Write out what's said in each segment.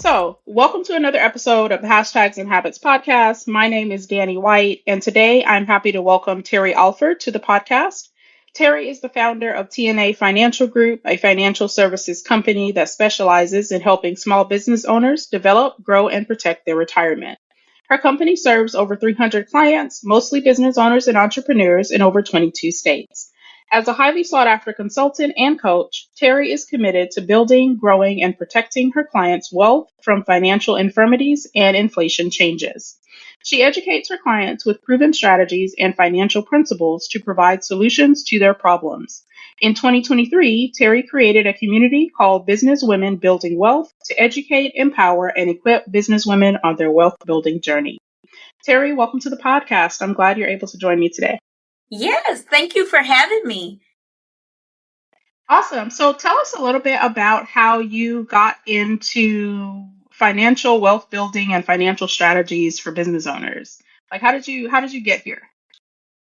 So, welcome to another episode of the Hashtags and Habits podcast. My name is Danny White, and today I'm happy to welcome Terri Alford to the podcast. Terri is the founder of TNA Financial Group, a financial services company that specializes in helping small business owners develop, grow, and protect their retirement. Her company serves over 300 clients, mostly business owners and entrepreneurs in over 22 states. As a highly sought after consultant and coach, Terri is committed to building, growing, and protecting her clients' wealth from financial infirmities and inflation changes. She educates her clients with proven strategies and financial principles to provide solutions to their problems. In 2023, Terri created a community called Businesswomen Building Wealth to educate, empower, and equip businesswomen on their wealth building journey. Terri, welcome to the podcast. I'm glad you're able to join me today. Yes, thank you for having me. Awesome. So tell us a little bit about how you got into financial wealth building and financial strategies for business owners. Like how did you get here?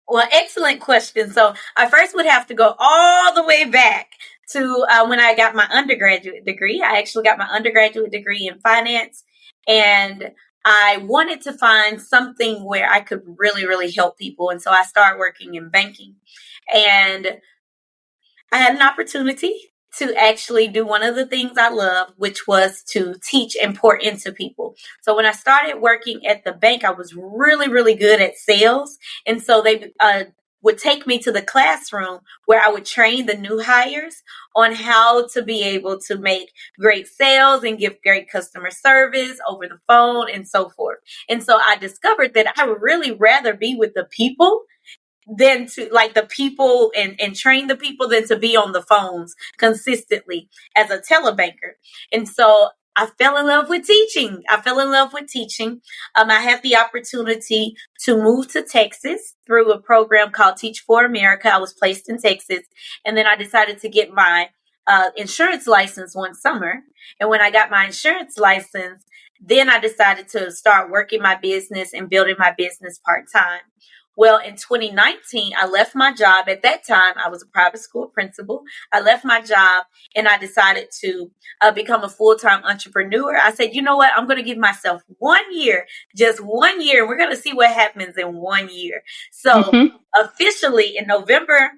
Well, excellent question. So I first would have to go all the way back to when I got my undergraduate degree. I actually got my undergraduate degree in finance, and I wanted to find something where I could really, really help people. And so I started working in banking, and I had an opportunity to actually do one of the things I love, which was to teach and pour into people. So when I started working at the bank, I was really, really good at sales. And so they would take me to the classroom where I would train the new hires on how to be able to make great sales and give great customer service over the phone and so forth. And so I discovered that I would really rather be with the people than to like the people and train the people than to be on the phones consistently as a telebanker. And so I fell in love with teaching. I had the opportunity to move to Texas through a program called Teach for America. I was placed in Texas, and then I decided to get my insurance license one summer. And when I got my insurance license, then I decided to start working my business and building my business part-time. Well, in 2019, I left my job. At that time, I was a private school principal. I left my job and I decided to become a full-time entrepreneur. I said, you know what? I'm going to give myself 1 year, just 1 year. We're going to see what happens in 1 year. So officially in November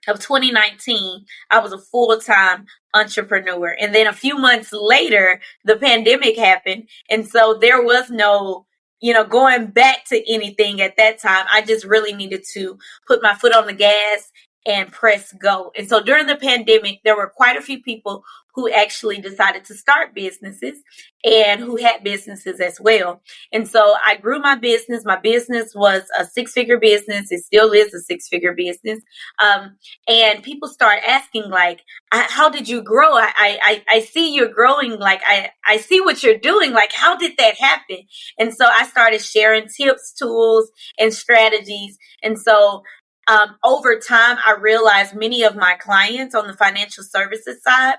of 2019, I was a full-time entrepreneur. And then a few months later, the pandemic happened. And so there was no going back to anything at that time. I just really needed to put my foot on the gas and press go. And so during the pandemic, there were quite a few people who actually decided to start businesses and who had businesses as well. And so I grew my business. My business was a six-figure business. It still is a six-figure business. And people start asking, like, how did you grow? I see you're growing. Like, I see what you're doing. Like, how did that happen? And so I started sharing tips, tools, and strategies. And so over time, I realized many of my clients on the financial services side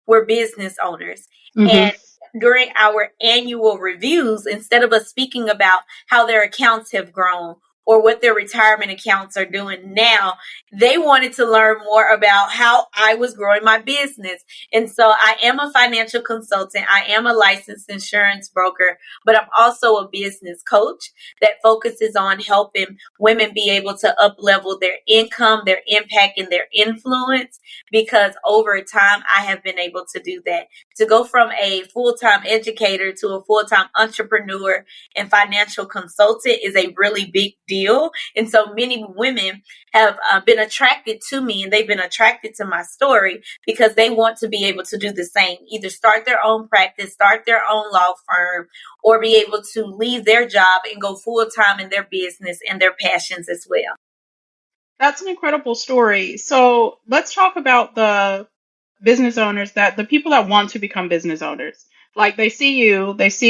were business owners. And during our annual reviews, instead of us speaking about how their accounts have grown or what their retirement accounts are doing now, they wanted to learn more about how I was growing my business. And so I am a financial consultant. I am a licensed insurance broker, but I'm also a business coach that focuses on helping women be able to up-level their income, their impact, and their influence, because over time, I have been able to do that. To go from a full-time educator to a full-time entrepreneur and financial consultant is a really big deal. And so many women have been attracted to me, and they've been attracted to my story because they want to be able to do the same, either start their own practice, start their own law firm, or be able to leave their job and go full-time in their business and their passions as well. That's an incredible story. So let's talk about the business owners, that the people that want to become business owners. Like they see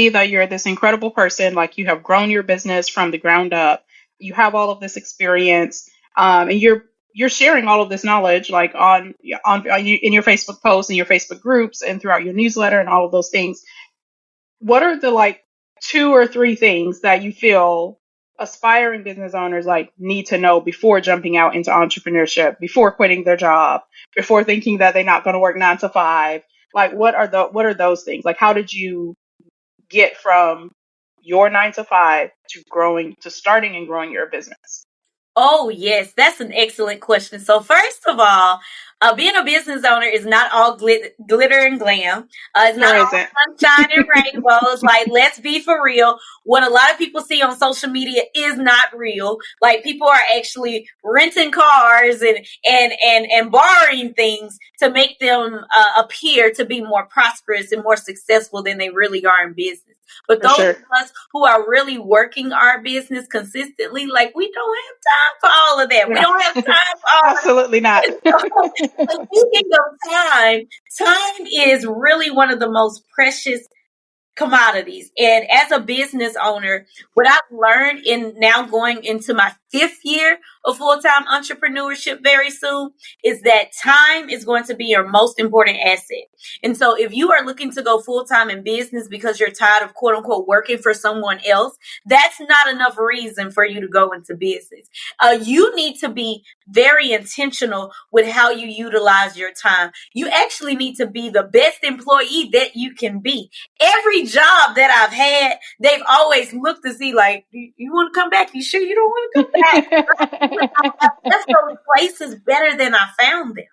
that you're this incredible person, like you have grown your business from the ground up. You have all of this experience, and you're sharing all of this knowledge, like in your Facebook posts and your Facebook groups and throughout your newsletter and all of those things. What are the like 2 or 3 things that you feel aspiring business owners like need to know before jumping out into entrepreneurship, before quitting their job, before thinking that they're not going to work 9 to 5? Like, what are those things? Like, how did you get from your 9 to 5 to starting and growing your business? Oh, yes, that's an excellent question. So, first of all, being a business owner is not all glitter and glam. It's Sure not all isn't. sunshine and rainbows. Like, let's be for real. What a lot of people see on social media is not real. Like, people are actually renting cars and borrowing things to make them appear to be more prosperous and more successful than they really are in business. But For those of sure. us who are really working our business consistently, like, we don't have time for all of that. We Yeah. don't have time for all of Absolutely not. that. So speaking of time is really one of the most precious commodities. And as a business owner, what I've learned in now going into my 5th year of full-time entrepreneurship very soon is that time is going to be your most important asset. And so if you are looking to go full-time in business because you're tired of quote unquote working for someone else, that's not enough reason for you to go into business. You need to be very intentional with how you utilize your time. You actually need to be the best employee that you can be. Every job that I've had, they've always looked to see, like, you want to come back? You sure you don't want to come back? I left those places better than I found them.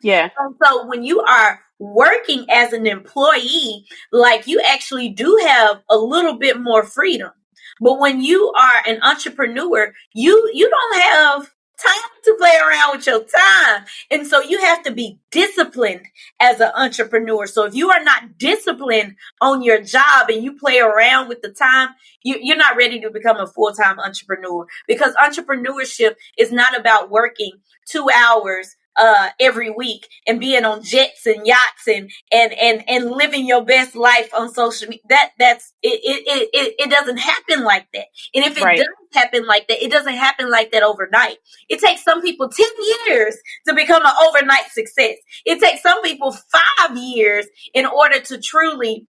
Yeah. And so when you are working as an employee, like, you actually do have a little bit more freedom. But when you are an entrepreneur, you don't have time to play around with your time. And so you have to be disciplined as an entrepreneur. So if you are not disciplined on your job and you play around with the time, you're not ready to become a full-time entrepreneur, because entrepreneurship is not about working 2 hours every week and being on jets and yachts and living your best life on social media. It doesn't happen like that. And if it Right. does happen like that, it doesn't happen like that overnight. It takes some people 10 years to become an overnight success. It takes some people 5 years in order to truly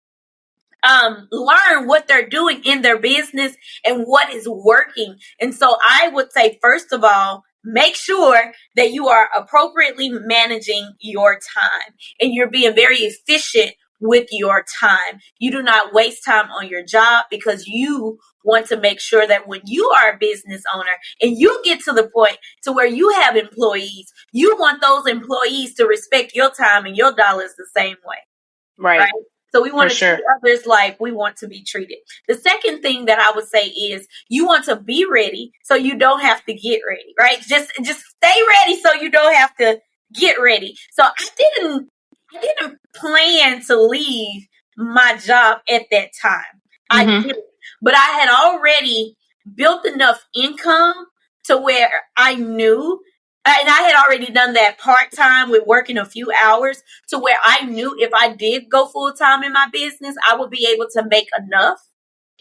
learn what they're doing in their business and what is working. And so I would say, first of all, make sure that you are appropriately managing your time and you're being very efficient with your time. You do not waste time on your job, because you want to make sure that when you are a business owner and you get to the point to where you have employees, you want those employees to respect your time and your dollars the same way. Right. So we want For to sure. treat others like we want to be treated. The second thing that I would say is you want to be ready so you don't have to get ready, right? Just stay ready so you don't have to get ready. So I didn't plan to leave my job at that time. I Mm-hmm. didn't. But I had already built enough income to where I knew, and I had already done that part-time with working a few hours, to where I knew if I did go full-time in my business, I would be able to make enough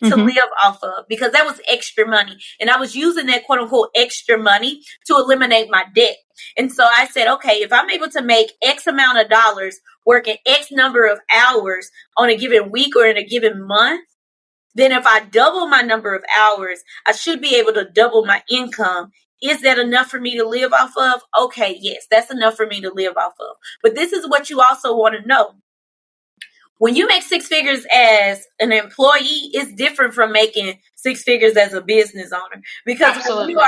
to Mm-hmm. live off of, because that was extra money. And I was using that quote unquote extra money to eliminate my debt. And so I said, okay, if I'm able to make X amount of dollars working X number of hours on a given week or in a given month, then if I double my number of hours, I should be able to double my income. Is that enough for me to live off of? Okay, yes, that's enough for me to live off of. But this is what you also want to know. When you make 6 figures as an employee, it's different from making 6 figures as a business owner. Because Absolutely. when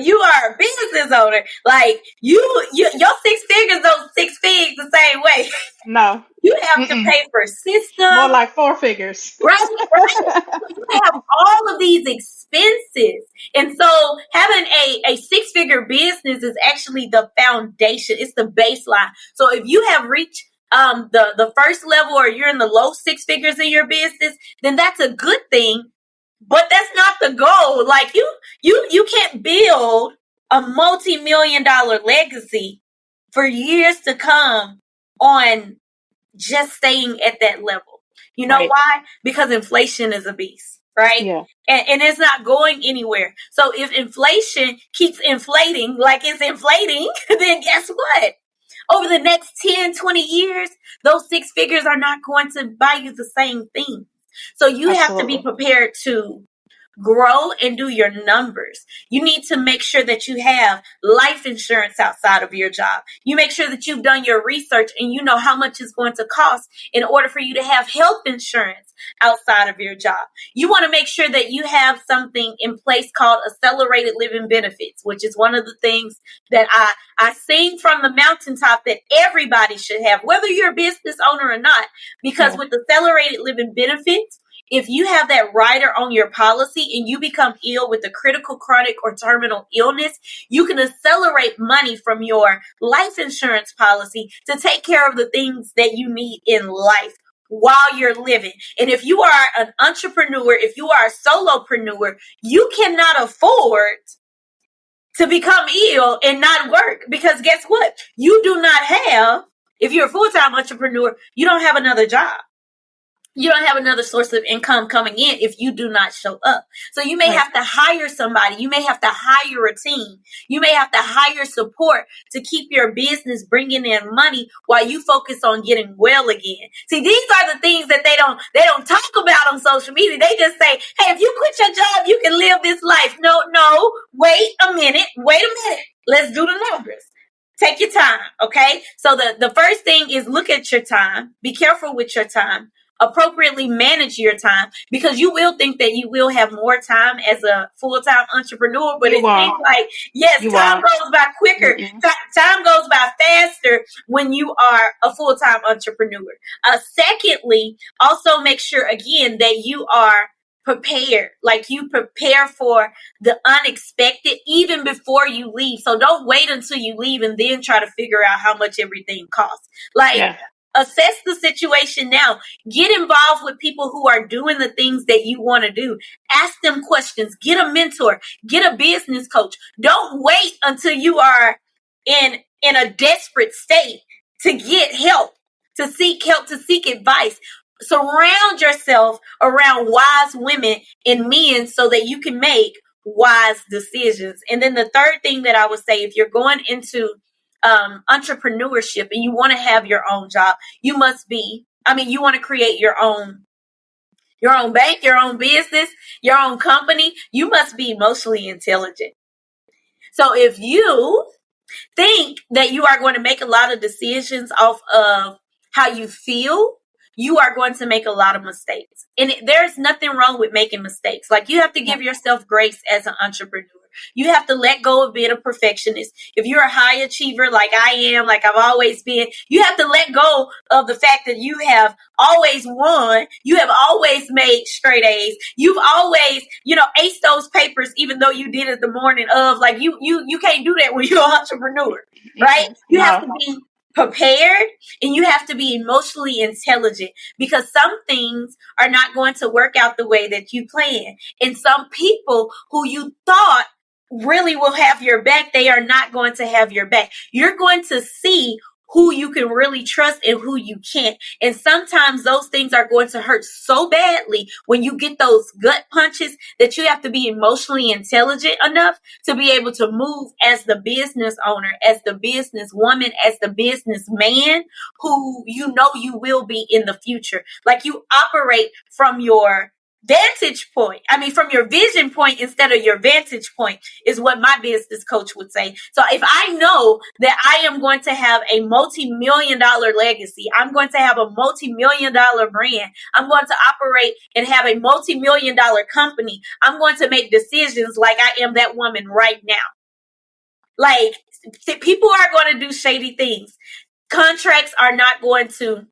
you are a business owner, like your 6 figures don't 6 figs the same way. No. You have to Mm-mm. pay for systems. More like 4 figures. Right. You have all of these expenses. And so having a 6-figure business is actually the foundation. It's the baseline. So if you have reached the first level, or you're in the low 6 figures in your business, then that's a good thing. But that's not the goal. Like, you can't build a multi-million-dollar legacy for years to come on just staying at that level. You know Right. why? Because inflation is a beast, right? Yeah. And it's not going anywhere. So if inflation keeps inflating like it's inflating, then guess what? Over the next 10, 20 years, those 6 figures are not going to buy you the same thing. So you have to be Absolutely. prepared to grow and do your numbers. You need to make sure that you have life insurance outside of your job. You make sure that you've done your research and you know how much it's going to cost in order for you to have health insurance outside of your job. You want to make sure that you have something in place called accelerated living benefits, which is one of the things that I sing from the mountaintop that everybody should have, whether you're a business owner or not, because with accelerated living benefits, if you have that rider on your policy and you become ill with a critical, chronic, or terminal illness, you can accelerate money from your life insurance policy to take care of the things that you need in life while you're living. And if you are an entrepreneur, if you are a solopreneur, you cannot afford to become ill and not work, because guess what? You do not have, if you're a full-time entrepreneur, you don't have another job. You don't have another source of income coming in if you do not show up. So you may have to hire somebody. You may have to hire a team. You may have to hire support to keep your business bringing in money while you focus on getting well again. See, these are the things that they don't talk about on social media. They just say, hey, if you quit your job, you can live this life. No, wait a minute. Let's do the numbers. Take your time, okay? So the first thing is look at your time. Be careful with your time. Appropriately manage your time, because you will think that you will have more time as a full-time entrepreneur, but it seems like, yes, time goes by quicker. Time goes by faster when you are a full-time entrepreneur. Secondly, also make sure, again, that you are prepared. Like, you prepare for the unexpected even before you leave. So don't wait until you leave and then try to figure out how much everything costs. Assess the situation now. Get involved with people who are doing the things that you want to do. Ask them questions. Get a mentor. Get a business coach. Don't wait until you are in a desperate state to get help, to seek advice. Surround yourself around wise women and men so that you can make wise decisions. And then the third thing that I would say, if you're going into entrepreneurship and you want to have your own job, you want to create your own bank, your own business, your own company, you must be emotionally intelligent. So if you think that you are going to make a lot of decisions off of how you feel, you are going to make a lot of mistakes. And there's nothing wrong with making mistakes. Like, you have to give yourself grace as an entrepreneur. You have to let go of being a perfectionist. If you're a high achiever like I am, like I've always been, you have to let go of the fact that you have always won. You have always made straight A's. You've always, aced those papers, even though you did it the morning of. Like, you can't do that when you're an entrepreneur, right? You have to be prepared, and you have to be emotionally intelligent, because some things are not going to work out the way that you plan. And some people who you thought really will have your back, they are not going to have your back. You're going to see who you can really trust and who you can't. And sometimes those things are going to hurt so badly when you get those gut punches that you have to be emotionally intelligent enough to be able to move as the business owner, as the business woman, as the businessman who you will be in the future. Like, you operate from your from your vision point instead of your vantage point, is what my business coach would say. So if I know that I am going to have a multi-million-dollar legacy, I'm going to have a multi-million-dollar brand, I'm going to operate and have a multi-million-dollar company, I'm going to make decisions like I am that woman right now. Like, people are going to do shady things. Contracts are not going to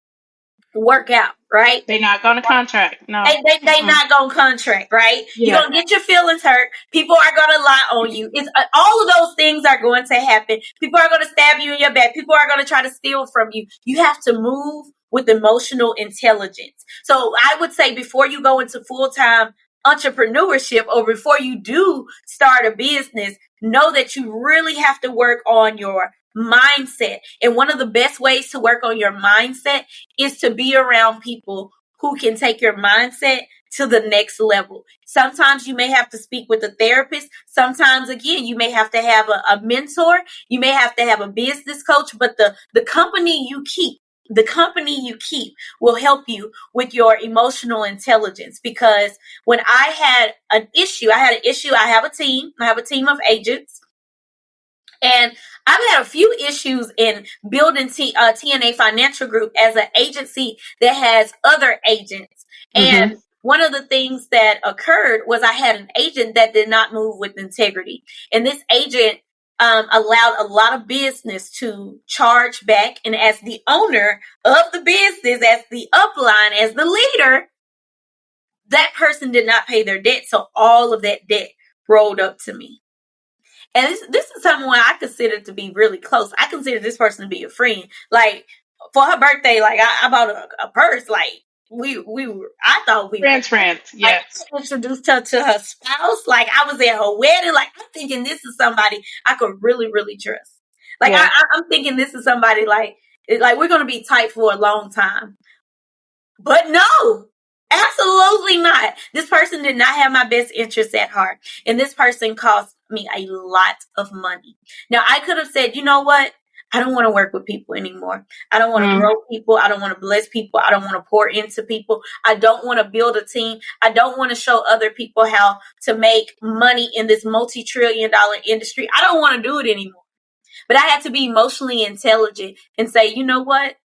work out, right? They're not going to contract. No. They not going to contract, right? Yeah. You're going to get your feelings hurt. People are going to lie on you. It's all of those things are going to happen. People are going to stab you in your back. People are going to try to steal from you. You have to move with emotional intelligence. So I would say, before you go into full-time entrepreneurship, or before you do start a business, know that you really have to work on your mindset. And one of the best ways to work on your mindset is to be around people who can take your mindset to the next level. Sometimes you may have to speak with a therapist. Sometimes, again, you may have to have a mentor. You may have to have a business coach. But the company you keep the company you keep will help you with your emotional intelligence. Because when I had an issue, I have a team of agents. And I've had a few issues in building TNA Financial Group as an agency that has other agents. And one of the things that occurred was I had an agent that did not move with integrity. And this agent allowed a lot of business to charge back. And as the owner of the business, as the upline, as the leader, that person did not pay their debt. So all of that debt rolled up to me. And this is someone I consider to be really close. I consider this person to be a friend. Like, for her birthday, like, I bought a purse. Like, I thought we friends, yes. I introduced her to her spouse. Like, I was at her wedding. Like, I'm thinking this is somebody I could really, really trust. Like, yeah. I'm thinking this is somebody like we're going to be tight for a long time. But no, absolutely not. This person did not have my best interests at heart. And this person cost me a lot of money. Now, I could have said, you know what? I don't want to work with people anymore. I don't want to grow people. I don't want to bless people. I don't want to pour into people. I don't want to build a team. I don't want to show other people how to make money in this multi-trillion-dollar industry. I don't want to do it anymore. But I had to be emotionally intelligent and say, you know what?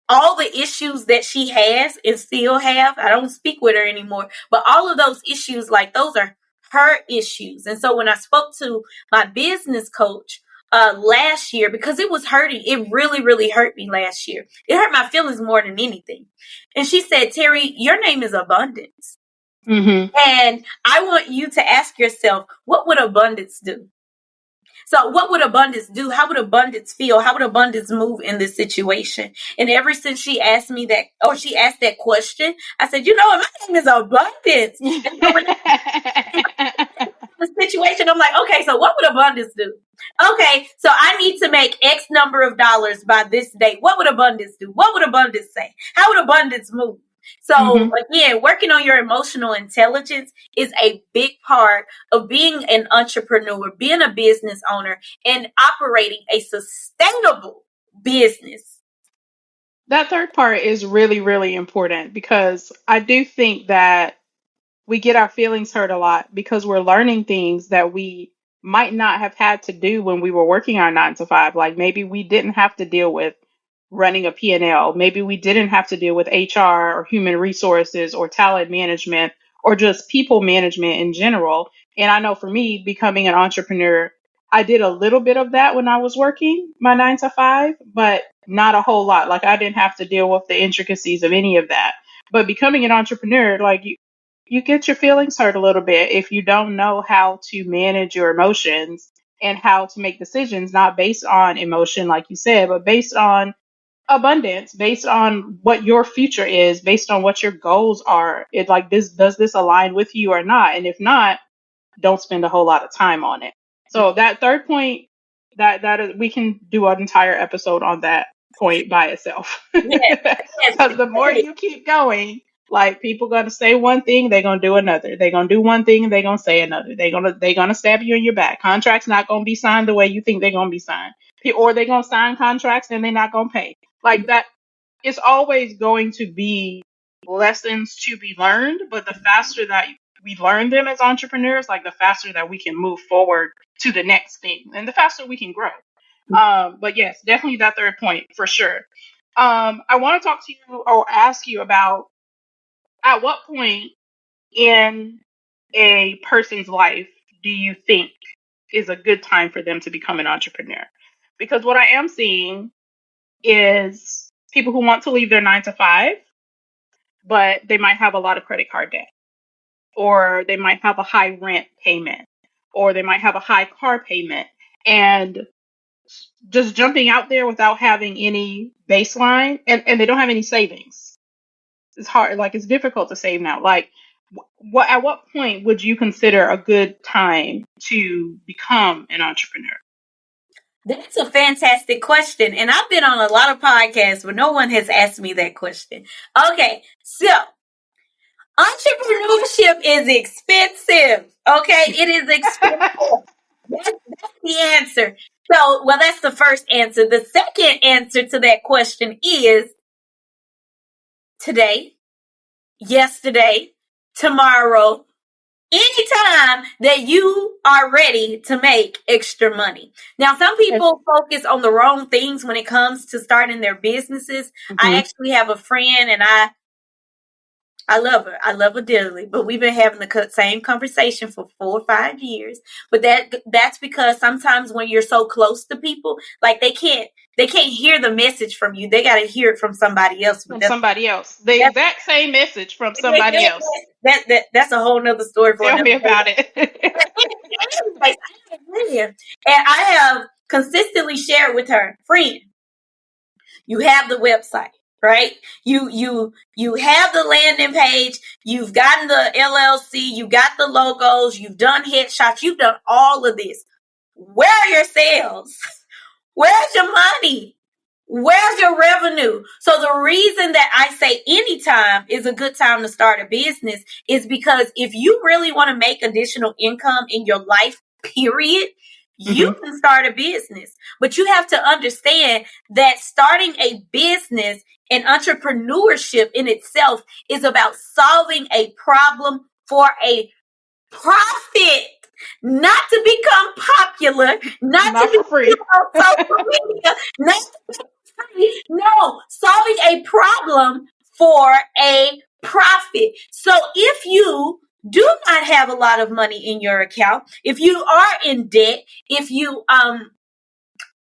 All the issues that she has and still have, I don't speak with her anymore, but all of those issues, like, those are her issues. And so when I spoke to my business coach last year, because it was hurting, it really, really hurt me last year. It hurt my feelings more than anything. And she said, Terri, your name is abundance. And I want you to ask yourself, what would abundance do? So what would abundance do? How would abundance feel? How would abundance move in this situation? And ever since she asked me that, or she asked that question, I said, you know what? My name is abundance. And so when the situation, I'm like, okay, so what would abundance do? Okay, so I need to make X number of dollars by this date. What would abundance do? What would abundance say? How would abundance move? So again, working on your emotional intelligence is a big part of being an entrepreneur, being a business owner, and operating a sustainable business. That third part is really, really important, because I do think that we get our feelings hurt a lot because we're learning things that we might not have had to do when we were working our 9 to 5. Like, maybe we didn't have to deal with running a P&L. Maybe we didn't have to deal with HR or human resources or talent management or just people management in general. And I know for me, becoming an entrepreneur, I did a little bit of that when I was working my 9 to 5, but not a whole lot. Like, I didn't have to deal with the intricacies of any of that. But becoming an entrepreneur, like, you get your feelings hurt a little bit if you don't know how to manage your emotions and how to make decisions, not based on emotion, like you said, but based on abundance, based on what your future is, based on what your goals are. It, like, this, does this align with you or not? And if not, don't spend a whole lot of time on it. So that third point, that is, we can do an entire episode on that point by itself. Because the more you keep going, like, people gonna say one thing, they're gonna do another. They're gonna do one thing, they're gonna say another. They're gonna stab you in your back. Contracts not gonna be signed the way you think they're gonna be signed, or they're gonna sign contracts and they're not gonna pay. Like that, it's always going to be lessons to be learned. But the faster that we learn them as entrepreneurs, like, the faster that we can move forward to the next thing, and the faster we can grow. But yes, definitely that third point for sure. I want to talk to you or ask you about, at what point in a person's life do you think is a good time for them to become an entrepreneur? Because what I am seeing is people who want to leave their 9 to 5, but they might have a lot of credit card debt, or they might have a high rent payment, or they might have a high car payment, and just jumping out there without having any baseline, and they don't have any savings. It's hard. Like, it's difficult to save now. Like, at what point would you consider a good time to become an entrepreneur? That's a fantastic question. And I've been on a lot of podcasts, but no one has asked me that question. Okay, so entrepreneurship is expensive. Okay, it is expensive. That's the answer. So, well, that's the first answer. The second answer to that question is today, yesterday, tomorrow, anytime that you are ready to make extra money. Now, some people focus on the wrong things when it comes to starting their businesses. I actually have a friend, and I love her. I love her dearly, but we've been having the same conversation for 4 or 5 years. But that's because sometimes when you're so close to people, like they can't hear the message from you. They got to hear it from somebody else. From somebody else. The exact same message from somebody else. That's a whole nother story for Tell another me about it. And I have consistently shared with her, friend, you have the website, right? You have the landing page, you've gotten the LLC, you got the logos, you've done headshots, you've done all of this. Where are your sales? Where's your money? Where's your revenue? So the reason that I say anytime is a good time to start a business is because if you really want to make additional income in your life, period, you can start a business. But you have to understand that starting a business and entrepreneurship in itself is about solving a problem for a profit, not to become popular, not to be free. on social media, not to be free. No, solving a problem for a profit. So if you do not have a lot of money in your account, if you are in debt, if you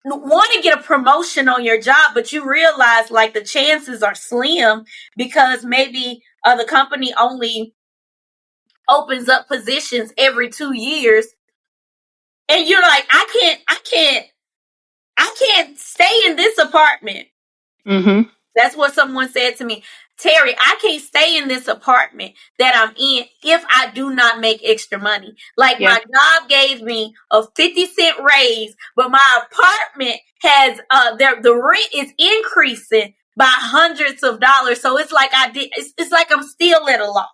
want to get a promotion on your job, but you realize like the chances are slim because maybe the company only opens up positions every 2 years, and you're like, I can't stay in this apartment. That's what someone said to me. Terri, I can't stay in this apartment that I'm in if I do not make extra money. Like my job gave me a 50-cent raise, but my apartment has the rent is increasing by hundreds of dollars. So it's like it's like I'm still at a loss.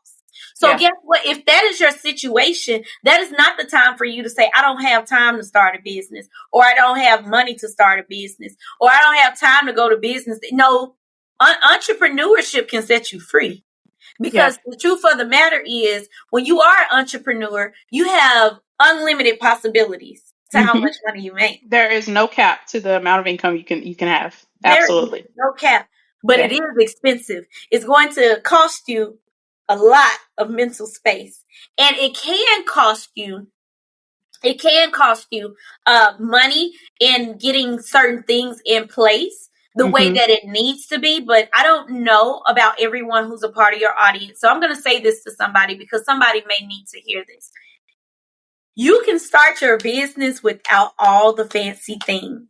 So guess what? If that is your situation, that is not the time for you to say, I don't have time to start a business, or I don't have money to start a business, or I don't have time to go to business. No, entrepreneurship can set you free, because the truth of the matter is when you are an entrepreneur, you have unlimited possibilities to how much money you make. There is no cap to the amount of income you can have. Absolutely. There is no cap, but it is expensive. It's going to cost you a lot of mental space, and it can cost you money in getting certain things in place the way that it needs to be. But I don't know about everyone who's a part of your audience, so I'm going to say this to somebody because somebody may need to hear this. You can start your business without all the fancy things.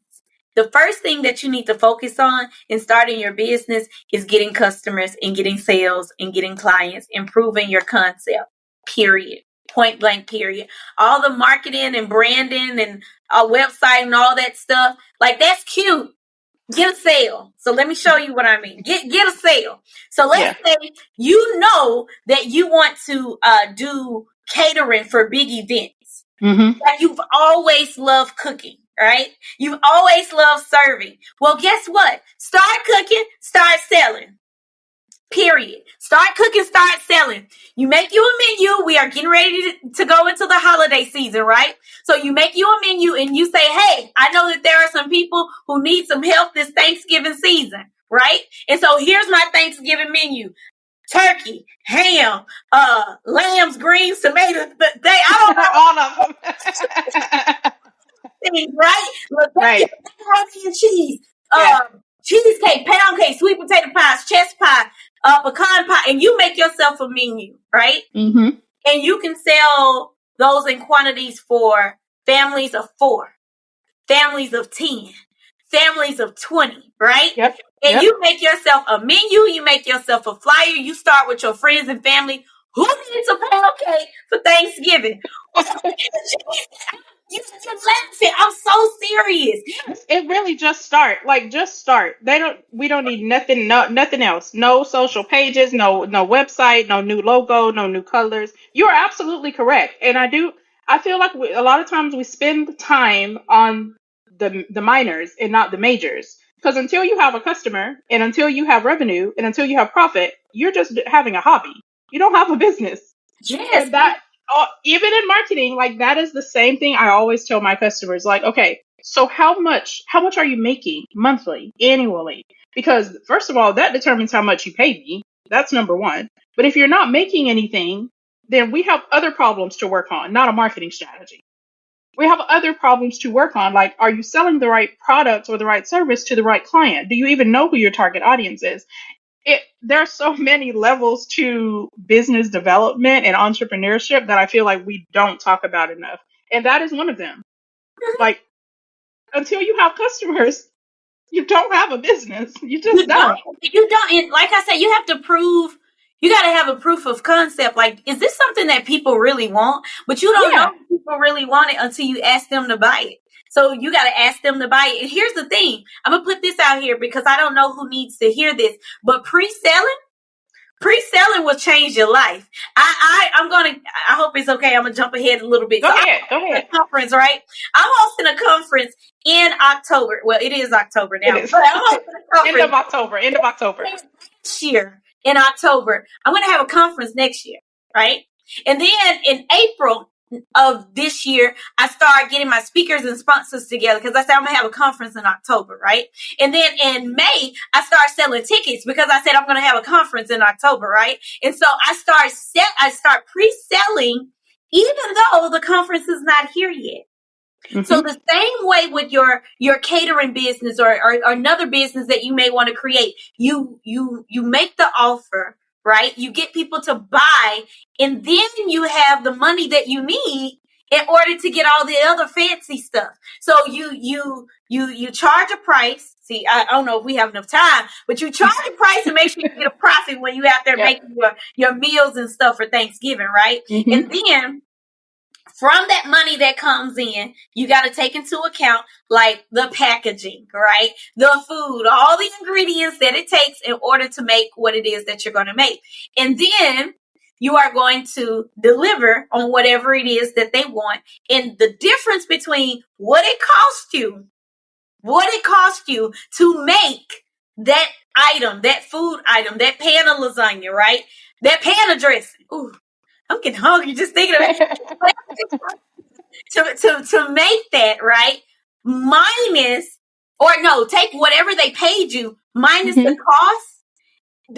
The first thing that you need to focus on in starting your business is getting customers and getting sales and getting clients, improving your concept, period. Point blank, period. All the marketing and branding and a website and all that stuff, like that's cute. Get a sale. So let me show you what I mean. Get a sale. So let's say you know that you want to do catering for big events. Like you've always loved cooking, right? You've always loved serving. Well, guess what? Start cooking, start selling. Period. Start cooking, start selling. You make you a menu. We are getting ready to go into the holiday season, right? So you make you a menu and you say, hey, I know that there are some people who need some help this Thanksgiving season, right? And so here's my Thanksgiving menu. Turkey, ham, lambs, greens, tomatoes. I don't know. All of them. Things, right? Right. Macaroni and cheese, cheesecake, pound cake, sweet potato pies, chess pie, pecan pie, and you make yourself a menu, right? And you can sell those in quantities for families of 4, families of 10, families of 20, right? And you make yourself a menu, you make yourself a flyer, you start with your friends and family. Who needs a pound cake for Thanksgiving? You're laughing. I'm so serious. Yes, it really just start. Like just start. We don't need nothing, nothing else. No social pages, no website, no new logo, no new colors. You are absolutely correct. And I feel like a lot of times we spend time on the minors and not the majors. Because until you have a customer and until you have revenue and until you have profit, you're just having a hobby. You don't have a business. Yes. And that, even in marketing, like that is the same thing I always tell my customers. Like, okay, so how much are you making monthly, annually? Because first of all, that determines how much you pay me. That's number one. But if you're not making anything, then we have other problems to work on, not a marketing strategy. We have other problems to work on. Like, are you selling the right product or the right service to the right client? Do you even know who your target audience is? There are so many levels to business development and entrepreneurship that I feel like we don't talk about enough. And that is one of them. Like, until you have customers, you don't have a business. You just don't. You don't. And like I said, you have to prove. You got to have a proof of concept. Like, is this something that people really want? But you don't know if people really want it until you ask them to buy it. So you got to ask them to buy it. And here's the thing. I'm going to put this out here because I don't know who needs to hear this. But pre-selling will change your life. I hope it's okay. I'm going to jump ahead a little bit. Go ahead. A conference, right? I'm hosting a conference in October. Well, it is October now. It is. But I'm hosting a conference. End of October. Next year in October. I'm going to have a conference next year, right? And then in April of this year, I start getting my speakers and sponsors together because I said I'm going to have a conference in October, right? And then in May, I start selling tickets because I said I'm going to have a conference in October, right? And so I start pre-selling even though the conference is not here yet. Mm-hmm. So the same way with your catering business or another business that you may want to create, you make the offer, right? You get people to buy, and then you have the money that you need in order to get all the other fancy stuff. So you charge a price. See, I don't know if we have enough time, but you charge a price and make sure you get a profit when you out there making your meals and stuff for Thanksgiving, right? Mm-hmm. And then from that money that comes in, you got to take into account like the packaging, right? The food, all the ingredients that it takes in order to make what it is that you're going to make. And then you are going to deliver on whatever it is that they want. And the difference between what it costs you to make that item, that food item, that pan of lasagna, right? That pan of dressing. Ooh, I'm getting hungry just thinking of it. to make that, right? Take whatever they paid you, minus the cost.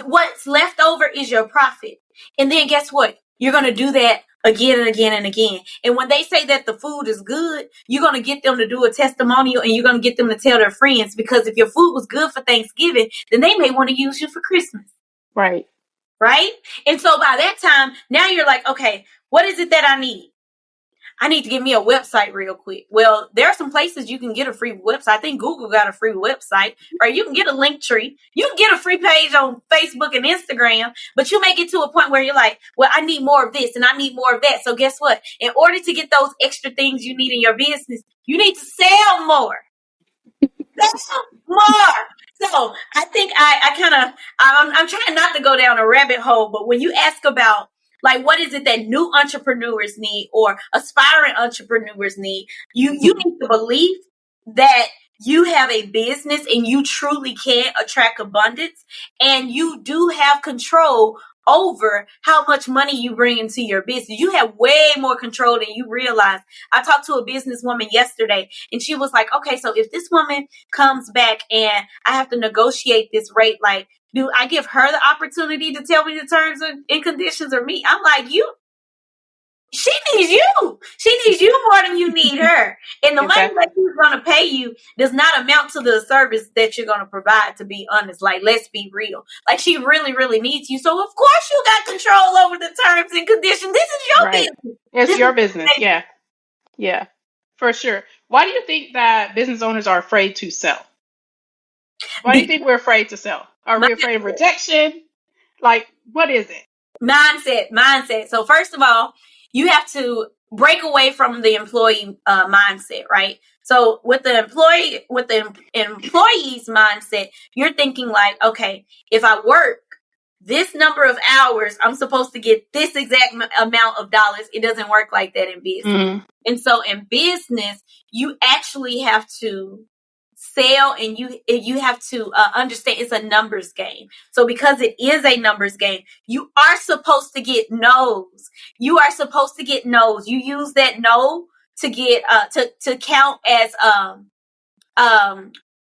What's left over is your profit. And then guess what? You're going to do that again and again and again. And when they say that the food is good, you're going to get them to do a testimonial and you're going to get them to tell their friends, because if your food was good for Thanksgiving, then they may want to use you for Christmas. Right. Right? And so by that time, now you're like, okay, what is it that I need? I need to get me a website real quick. Well, there are some places you can get a free website. I think Google got a free website, right? You can get a link tree. You can get a free page on Facebook and Instagram, but you may get to a point where you're like, well, I need more of this and I need more of that. So guess what? In order to get those extra things you need in your business, you need to sell more. Sell more. So I think I'm trying not to go down a rabbit hole, but when you ask about like, what is it that new entrepreneurs need or aspiring entrepreneurs need? You need to believe that you have a business and you truly can attract abundance, and you do have control over how much money you bring into your business. You have way more control than you realize. I talked to a businesswoman yesterday and she was like, okay, so if this woman comes back and I have to negotiate this rate, like, do I give her the opportunity to tell me the terms and conditions, or me? I'm like, she needs you. She needs you more than you need her. And the money that she's going to pay you does not amount to the service that you're going to provide, to be honest. Like, let's be real. Like, she really, really needs you. So, of course, you got control over the terms and conditions. This is your business. It's your business. Yeah. Yeah, for sure. Why do you think that business owners are afraid to sell? Why do you think we're afraid to sell? Are we afraid of rejection? Like, what is it? Mindset. So, first of all, you have to break away from the employee mindset, right? So with the employee's mindset, you're thinking like, okay, if I work, this number of hours, I'm supposed to get this exact amount of dollars. It doesn't work like that in business. Mm. And so in business, you actually have to sell, and you have to understand it's a numbers game. So because it is a numbers game, you are supposed to get no's. You are supposed to get no's. You use that no to get to count as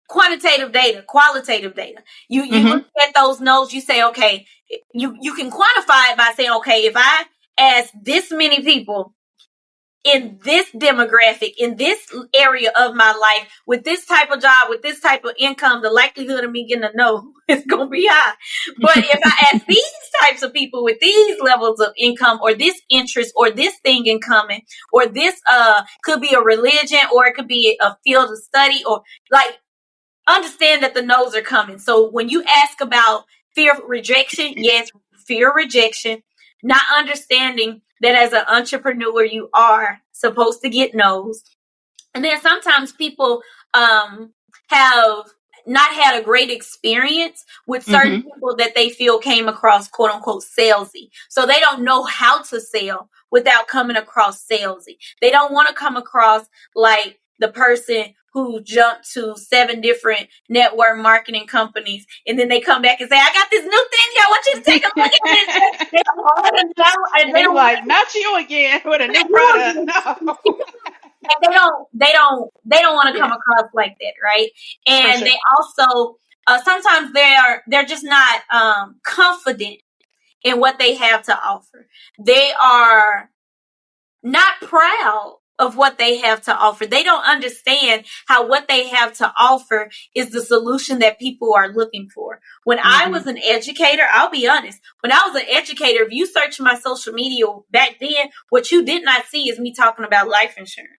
quantitative data, qualitative data. You look at those no's, you say, okay, you can quantify it by saying, okay, if I ask this many people in this demographic, in this area of my life, with this type of job, with this type of income, the likelihood of me getting a no is going to be high. But if I ask these types of people with these levels of income, or this interest, or this thing in common, or this could be a religion, or it could be a field of study, or like, understand that the no's are coming. So when you ask about fear of rejection, yes, fear of rejection, not understanding that as an entrepreneur, you are supposed to get no's. And then sometimes people have not had a great experience with certain people that they feel came across, quote unquote, salesy. So they don't know how to sell without coming across salesy. They don't want to come across like the person who jumped to 7 different network marketing companies, and then they come back and say, I got this new thing. I want you to take a look at this. And they're like, not you again with a new product. No. They don't want to come across like that, right? And they also sometimes they're just not confident in what they have to offer. They are not proud of what they have to offer. They don't understand how what they have to offer is the solution that people are looking for. When I was an educator, I'll be honest, when I was an educator, if you search my social media back then, what you did not see is me talking about life insurance.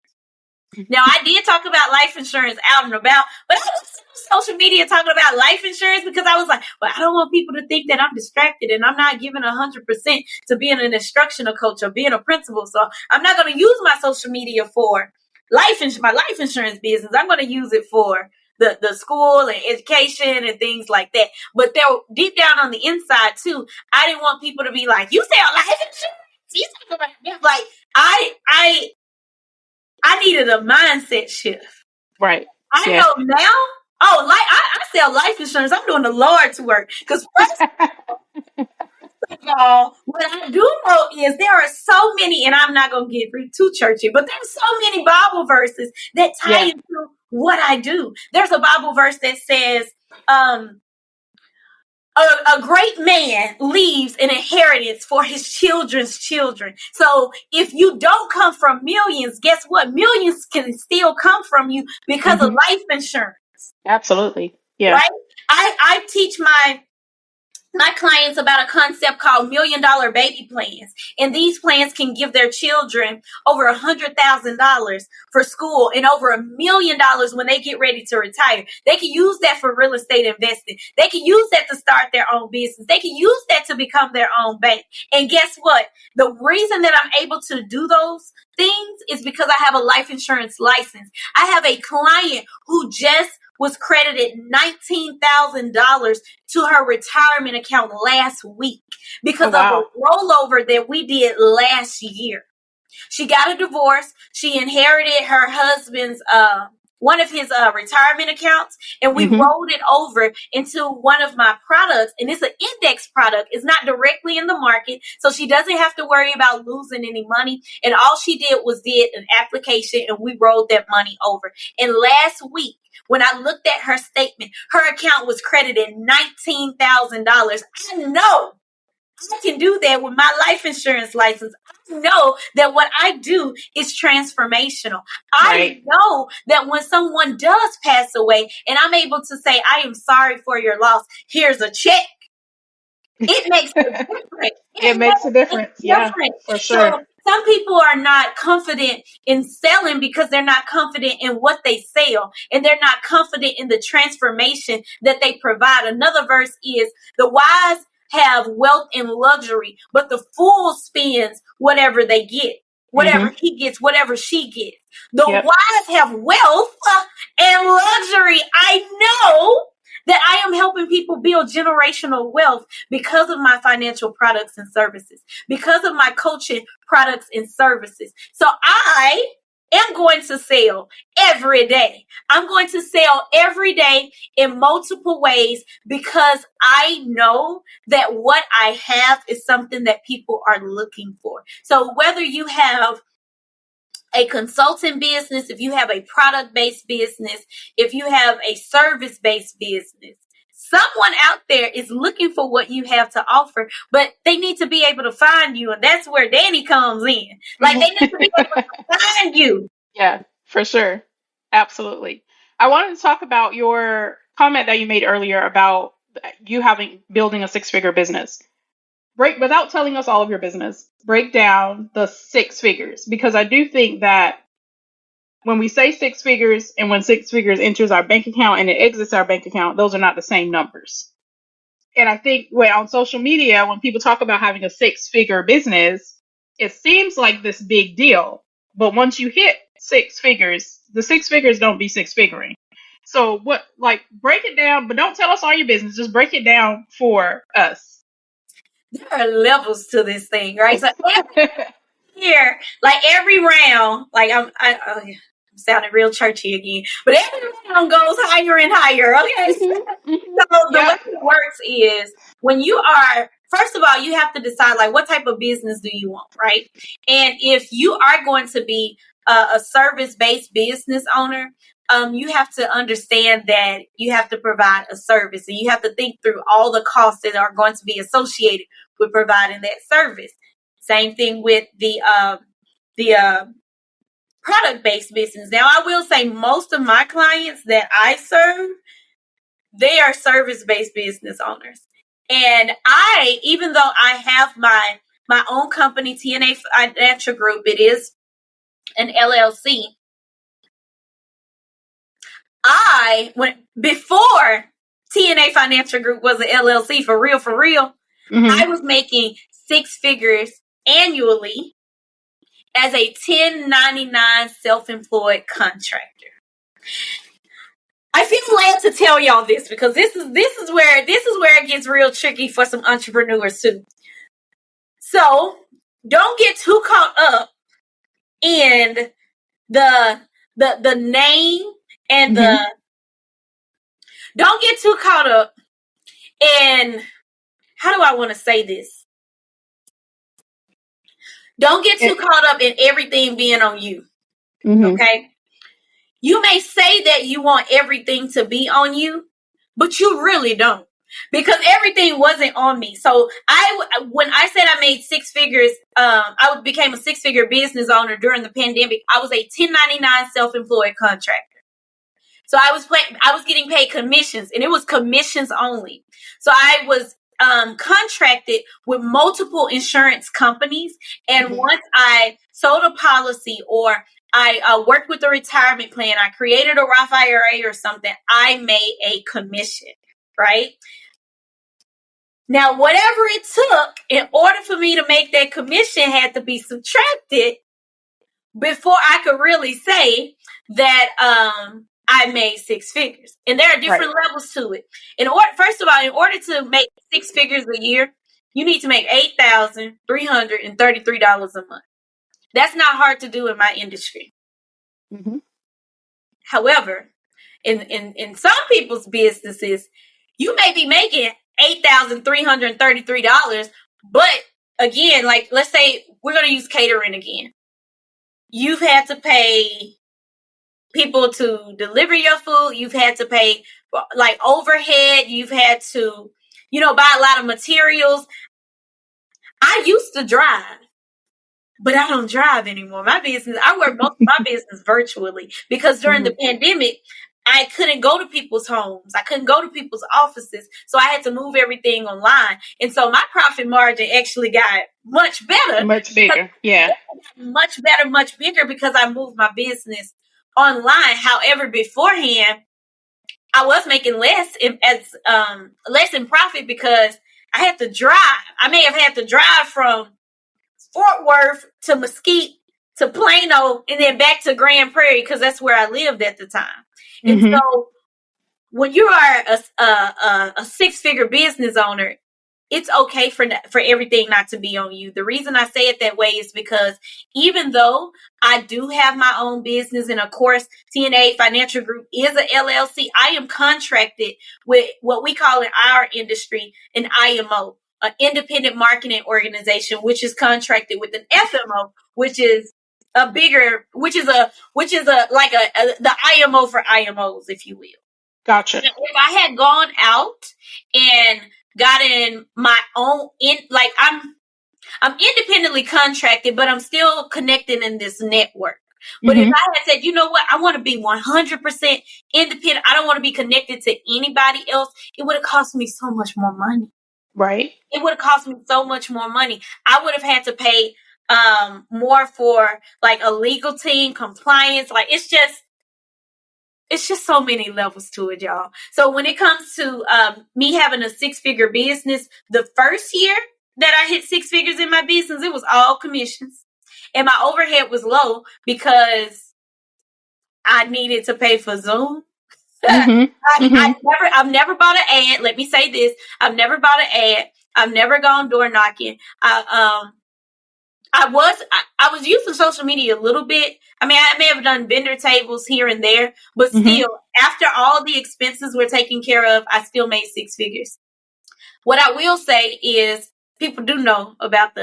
Now, I did talk about life insurance out and about, but I was on social media talking about life insurance because I was like, well, I don't want people to think that I'm distracted and I'm not giving 100% to being an instructional coach or being a principal. So I'm not going to use my social media for my life insurance business. I'm going to use it for the school and education and things like that. But there, deep down on the inside too, I didn't want people to be like, you sell life insurance? You talk about that? Like I needed a mindset shift. Right. I know now. Oh, like I sell life insurance. I'm doing the Lord's work. Because first of all, what I do know is there are so many, and I'm not going to get too churchy, but there's so many Bible verses that tie into what I do. There's a Bible verse that says, a great man leaves an inheritance for his children's children. So if you don't come from millions, guess what? Millions can still come from you because of life insurance. Absolutely. Yeah. Right? I teach my clients about a concept called $1 million baby plans. And these plans can give their children over $100,000 for school and over $1 million when they get ready to retire. They can use that for real estate investing. They can use that to start their own business. They can use that to become their own bank. And guess what? The reason that I'm able to do those things is because I have a life insurance license. I have a client who just was credited $19,000 to her retirement account last week because of a rollover that we did last year. She got a divorce. She inherited her husband's one of his retirement accounts, and we rolled it over into one of my products. And it's an index product. It's not directly in the market, so she doesn't have to worry about losing any money. And all she did was did an application, and we rolled that money over. And last week, when I looked at her statement, her account was credited $19,000. I know I can do that with my life insurance license. I know that what I do is transformational. I know that when someone does pass away and I'm able to say, I am sorry for your loss, here's a check. It makes a difference. It makes a difference. Yeah, for sure. So some people are not confident in selling because they're not confident in what they sell, and they're not confident in the transformation that they provide. Another verse is, the wise have wealth and luxury, but the fool spends whatever they get, whatever he gets, whatever she gets. The wise have wealth and luxury. I know that I am helping people build generational wealth because of my financial products and services, because of my coaching products and services. So I am going to sell every day. I'm going to sell every day in multiple ways because I know that what I have is something that people are looking for. So whether you have a consulting business, if you have a product-based business, if you have a service-based business, someone out there is looking for what you have to offer, but they need to be able to find you. And that's where Danny comes in. Like, they need to be able to find you. Yeah, for sure. Absolutely. I wanted to talk about your comment that you made earlier about you having building a six-figure business. Break without telling us all of your business. Break down the six figures, because I do think that when we say six figures and when six figures enters our bank account and it exits our bank account, those are not the same numbers. And I think on social media, when people talk about having a six-figure business, it seems like this big deal. But once you hit six figures, the six figures don't be six figuring. So break it down, but don't tell us all your business. Just break it down for us. There are levels to this thing, right? So every year, like every round, like I'm sounding real churchy again, but every round goes higher and higher. Okay. So the way it works is when you are, first of all, you have to decide like what type of business do you want, right? And if you are going to be a service-based business owner, you have to understand that you have to provide a service, and you have to think through all the costs that are going to be associated with providing that service. Same thing with the product-based business. Now, I will say most of my clients that I serve, they are service-based business owners. And even though I have my own company, TNA Financial Group, it is an LLC. Before TNA Financial Group was an LLC, for real, I was making six figures annually as a 1099 self-employed contractor. I feel glad to tell y'all this because this is where it gets real tricky for some entrepreneurs too. So don't get too caught up in the name and don't get too caught up in, how do I want to say this? Don't get too caught up in everything being on you. Okay? You may say that you want everything to be on you, but you really don't, because everything wasn't on me. So when I said I made six figures, I became a six-figure business owner during the pandemic. I was a 1099 self-employed contractor. So I was getting paid commissions, and it was commissions only. So I was contracted with multiple insurance companies. And once I sold a policy or I worked with a retirement plan, I created a Roth IRA or something, I made a commission, right? Now, whatever it took in order for me to make that commission had to be subtracted before I could really say that I made six figures. And there are different levels to it. First of all, in order to make six figures a year, you need to make $8,333 a month. That's not hard to do in my industry. However, in some people's businesses, you may be making $8,333, but again, like let's say we're going to use catering again. You've had to pay people to deliver your food. You've had to pay like overhead. You've had to, buy a lot of materials. I used to drive, but I don't drive anymore. I work most of my business virtually because during the pandemic, I couldn't go to people's homes. I couldn't go to people's offices. So I had to move everything online. And so my profit margin actually got much better. Much bigger. Yeah. Much better, much bigger because I moved my business online. However, beforehand, I was making less in profit because I had to drive. I may have had to drive from Fort Worth to Mesquite to Plano and then back to Grand Prairie because that's where I lived at the time. And so when you are a six-figure business owner, it's okay for everything not to be on you. The reason I say it that way is because even though I do have my own business, and of course, TNA Financial Group is a LLC, I am contracted with what we call in our industry an IMO, an independent marketing organization, which is contracted with an FMO, which is a bigger, which is a like the IMO for IMOs, if you will. Gotcha. If I had gone out and gotten my own I'm independently contracted, but I'm still connected in this network. But if I had said, you know what, I want to be 100% independent, I don't want to be connected to anybody else, it would have cost me so much more money. Right. It would have cost me so much more money. I would have had to pay more for like a legal team, compliance. Like it's just so many levels to it, y'all. So when it comes to me having a six-figure business, the first year that I hit six figures in my business, it was all commissions. And my overhead was low because I needed to pay for Zoom. I've never bought an ad. Let me say this. I've never bought an ad. I've never gone door knocking. I was using social media a little bit. I mean, I may have done vendor tables here and there, but still, after all the expenses were taken care of, I still made six figures. What I will say is people do know about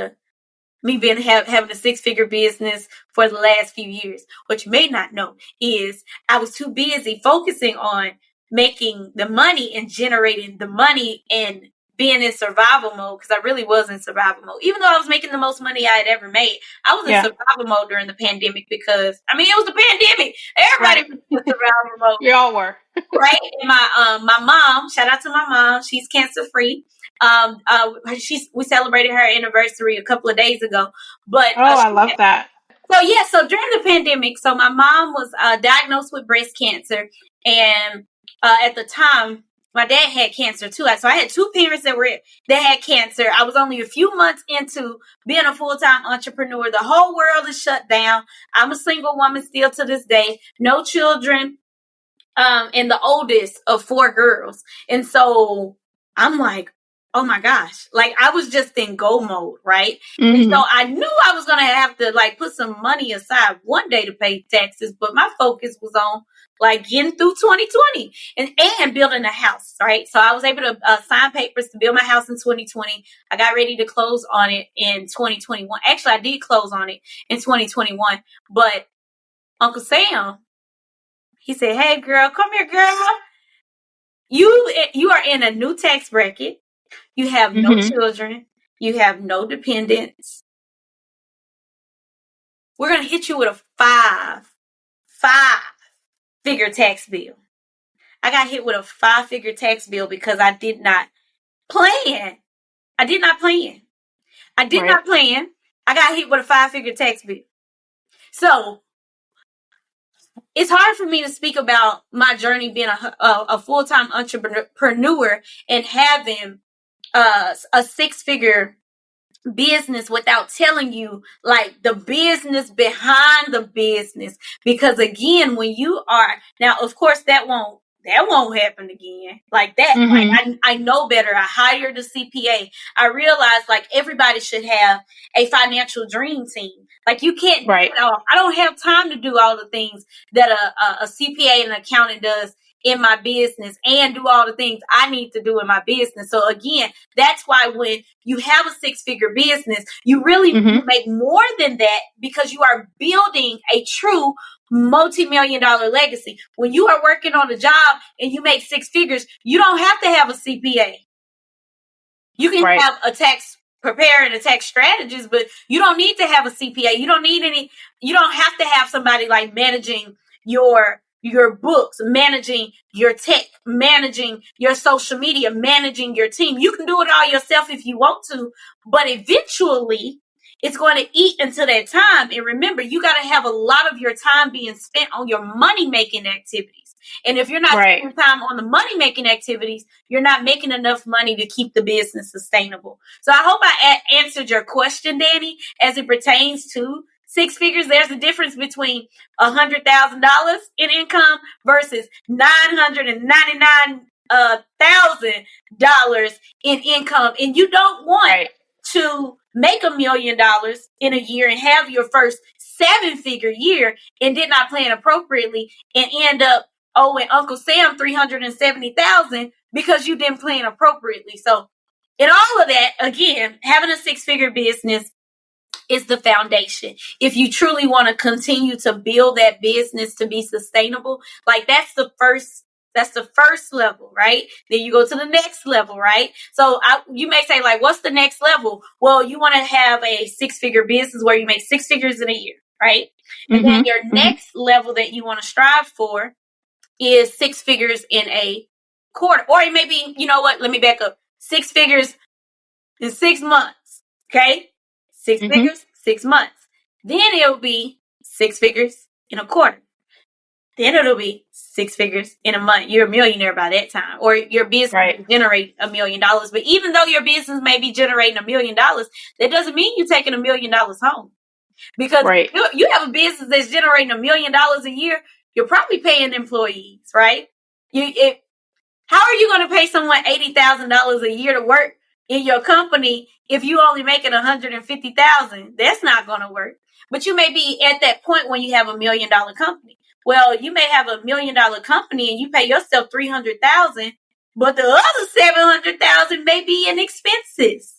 me being having a six-figure business for the last few years. What you may not know is I was too busy focusing on making the money and generating the money and being in survival mode, because I really was in survival mode. Even though I was making the most money I had ever made, I was in survival mode during the pandemic because, I mean, it was the pandemic. Everybody was in survival mode. We all were. Right? And my mom, shout out to my mom, she's cancer-free. We celebrated her anniversary a couple of days ago. But I love that. So during the pandemic, so my mom was diagnosed with breast cancer, and at the time, my dad had cancer too. So I had two parents that had cancer. I was only a few months into being a full-time entrepreneur. The whole world is shut down. I'm a single woman still to this day, no children, and the oldest of four girls. And so I'm like, oh my gosh, like I was just in go mode, right? And so I knew I was going to have to like put some money aside one day to pay taxes, but my focus was on like getting through 2020 and building a house, right? So I was able to sign papers to build my house in 2020. I got ready to close on it in 2021. Actually, I did close on it in 2021, but Uncle Sam, he said, hey girl, come here, girl. You are in a new tax bracket. You have no children. You have no dependents. We're going to hit you with a five-figure tax bill. I got hit with a five-figure tax bill because I did not plan. I did not plan. I got hit with a five-figure tax bill. So it's hard for me to speak about my journey being a full-time entrepreneur and having a six-figure business without telling you like the business behind the business. Because again, when you are now, of course, that won't happen again like that. Like I know better. I hired a CPA. I realized like everybody should have a financial dream team. Like you can't, I don't have time to do all the things that a CPA and an accountant does in my business and do all the things I need to do in my business. So again, that's why when you have a six-figure business, you really make more than that because you are building a true multi-million-dollar legacy. When you are working on a job and you make six figures, you don't have to have a CPA. You can have a tax preparer and a tax strategist, but you don't need to have a CPA. You don't have to have somebody like managing your books, managing your tech, managing your social media, managing your team. You can do it all yourself if you want to, but eventually it's going to eat into that time. And remember, you got to have a lot of your time being spent on your money-making activities. And if you're not spending time on the money-making activities, you're not making enough money to keep the business sustainable. So I hope I answered your question, Danny, as it pertains to six figures. There's a difference between $100,000 in income versus $999,000 in income. And you don't want to make $1 million in a year and have your first 7-figure year and did not plan appropriately and end up owing Uncle Sam $370,000 because you didn't plan appropriately. So in all of that, again, having a 6-figure business is the foundation. If you truly want to continue to build that business to be sustainable, like that's the first level, right? Then you go to the next level, right? So you may say, like, what's the next level? Well, you want to have a 6-figure business where you make 6 figures in a year, right? And then your next level that you want to strive for is 6 figures in a quarter. Or it may be, you know what? Let me back up. 6 figures in 6 months, okay? 6 figures, 6 months. Then it'll be 6 figures in a quarter. Then it'll be 6 figures in a month. You're a millionaire by that time. Or your business will generate $1 million. But even though your business may be generating $1 million, that doesn't mean you're taking $1 million home. Because you have a business that's generating $1 million a year, you're probably paying employees, right? How are you going to pay someone $80,000 a year to work in your company if you only making $150,000? That's not going to work. But you may be at that point when you have $1 million company. Well, you may have $1 million company and you pay yourself $300,000, but the other $700,000 may be in expenses.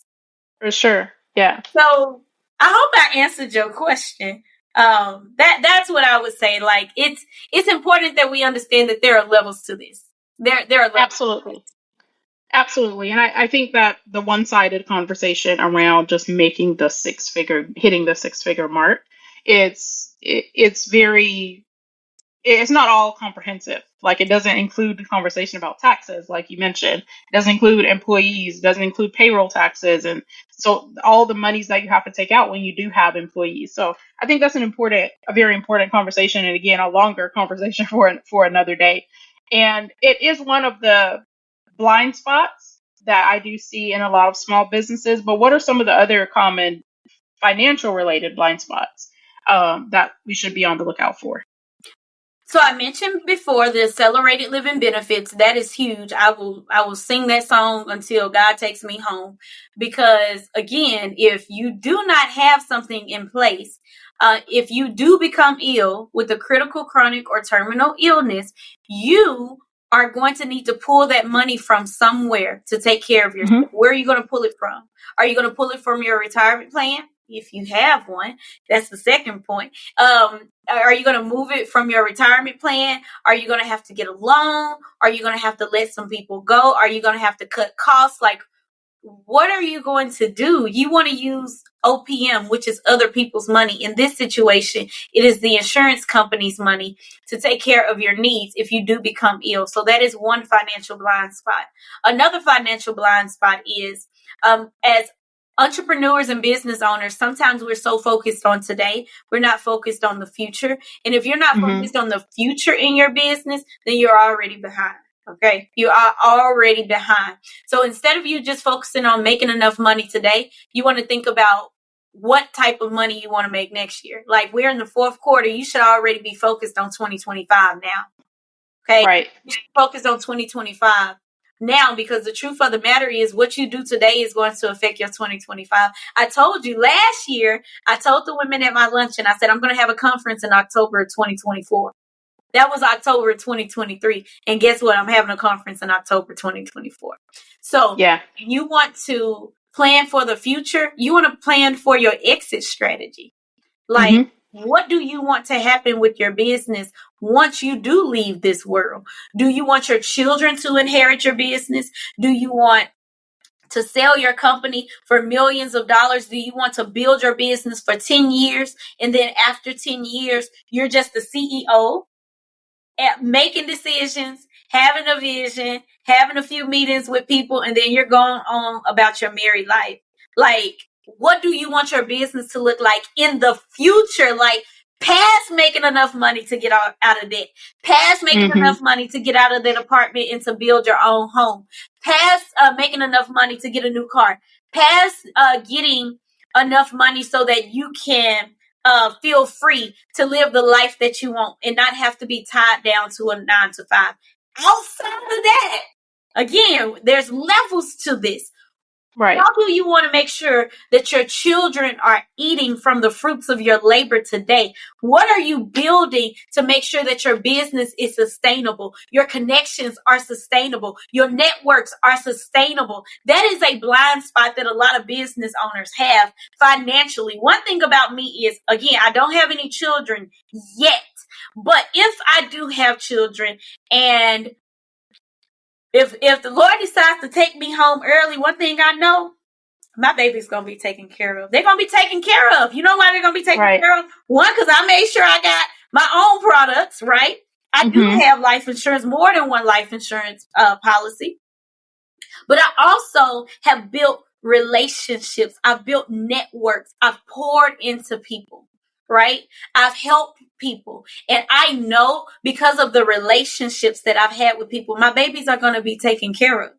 For sure, yeah. So I hope I answered your question. That's what I would say. Like it's important that we understand that there are levels to this. There are levels. Absolutely. And I think that the one-sided conversation around just making the hitting the 6-figure mark, it's not all comprehensive. Like it doesn't include the conversation about taxes, like you mentioned. It doesn't include employees, doesn't include payroll taxes. And so all the monies that you have to take out when you do have employees. So I think that's a very important conversation. And again, a longer conversation for another day. And it is one of the blind spots that I do see in a lot of small businesses. But what are some of the other common financial related blind spots that we should be on the lookout for? So I mentioned before the accelerated living benefits. That is huge. I will sing that song until God takes me home. Because again, if you do not have something in place, if you do become ill with a critical, chronic, or terminal illness, you are going to need to pull that money from somewhere to take care of yourself. Where are you going to pull it from? Are you going to pull it from your retirement plan? If you have one, that's the second point. Are you going to move it from your retirement plan? Are you going to have to get a loan? Are you going to have to let some people go? Are you going to have to cut costs? Like, what are you going to do? You want to use OPM, which is other people's money. In this situation, it is the insurance company's money to take care of your needs if you do become ill. So that is one financial blind spot. Another financial blind spot is as entrepreneurs and business owners, sometimes we're so focused on today, we're not focused on the future. And if you're not focused on the future in your business, then you're already behind. Okay, you are already behind. So instead of you just focusing on making enough money today, you want to think about what type of money you want to make next year. Like we're in the fourth quarter, you should already be focused on 2025 now. Okay, right. You should focus on 2025 now, because the truth of the matter is what you do today is going to affect your 2025. I told you last year, I told the women at my luncheon, I said, I'm going to have a conference in October of 2024. That was October 2023. And guess what? I'm having a conference in October 2024. So you want to plan for the future. You want to plan for your exit strategy. Like, what do you want to happen with your business once you do leave this world? Do you want your children to inherit your business? Do you want to sell your company for millions of dollars? Do you want to build your business for 10 years? And then after 10 years, you're just the CEO? Making decisions, having a vision, having a few meetings with people, and then you're going on about your married life. Like, what do you want your business to look like in the future? Like, past making enough money to get out of debt, past making enough money to get out of that apartment and to build your own home, past making enough money to get a new car, past getting enough money so that you can feel free to live the life that you want and not have to be tied down to a 9 to 5. Outside of that, again, there's levels to this. Right. How do you want to make sure that your children are eating from the fruits of your labor today? What are you building to make sure that your business is sustainable? Your connections are sustainable. Your networks are sustainable. That is a blind spot that a lot of business owners have financially. One thing about me is, again, I don't have any children yet, but if I do have children, and if the Lord decides to take me home early, one thing I know, my baby's going to be taken care of. They're going to be taken care of. You know why they're going to be taken care of? One, because I made sure I got my own products, right? I do have life insurance, more than one life insurance policy. But I also have built relationships. I've built networks. I've poured into people, right? I've helped people. And I know because of the relationships that I've had with people, my babies are going to be taken care of.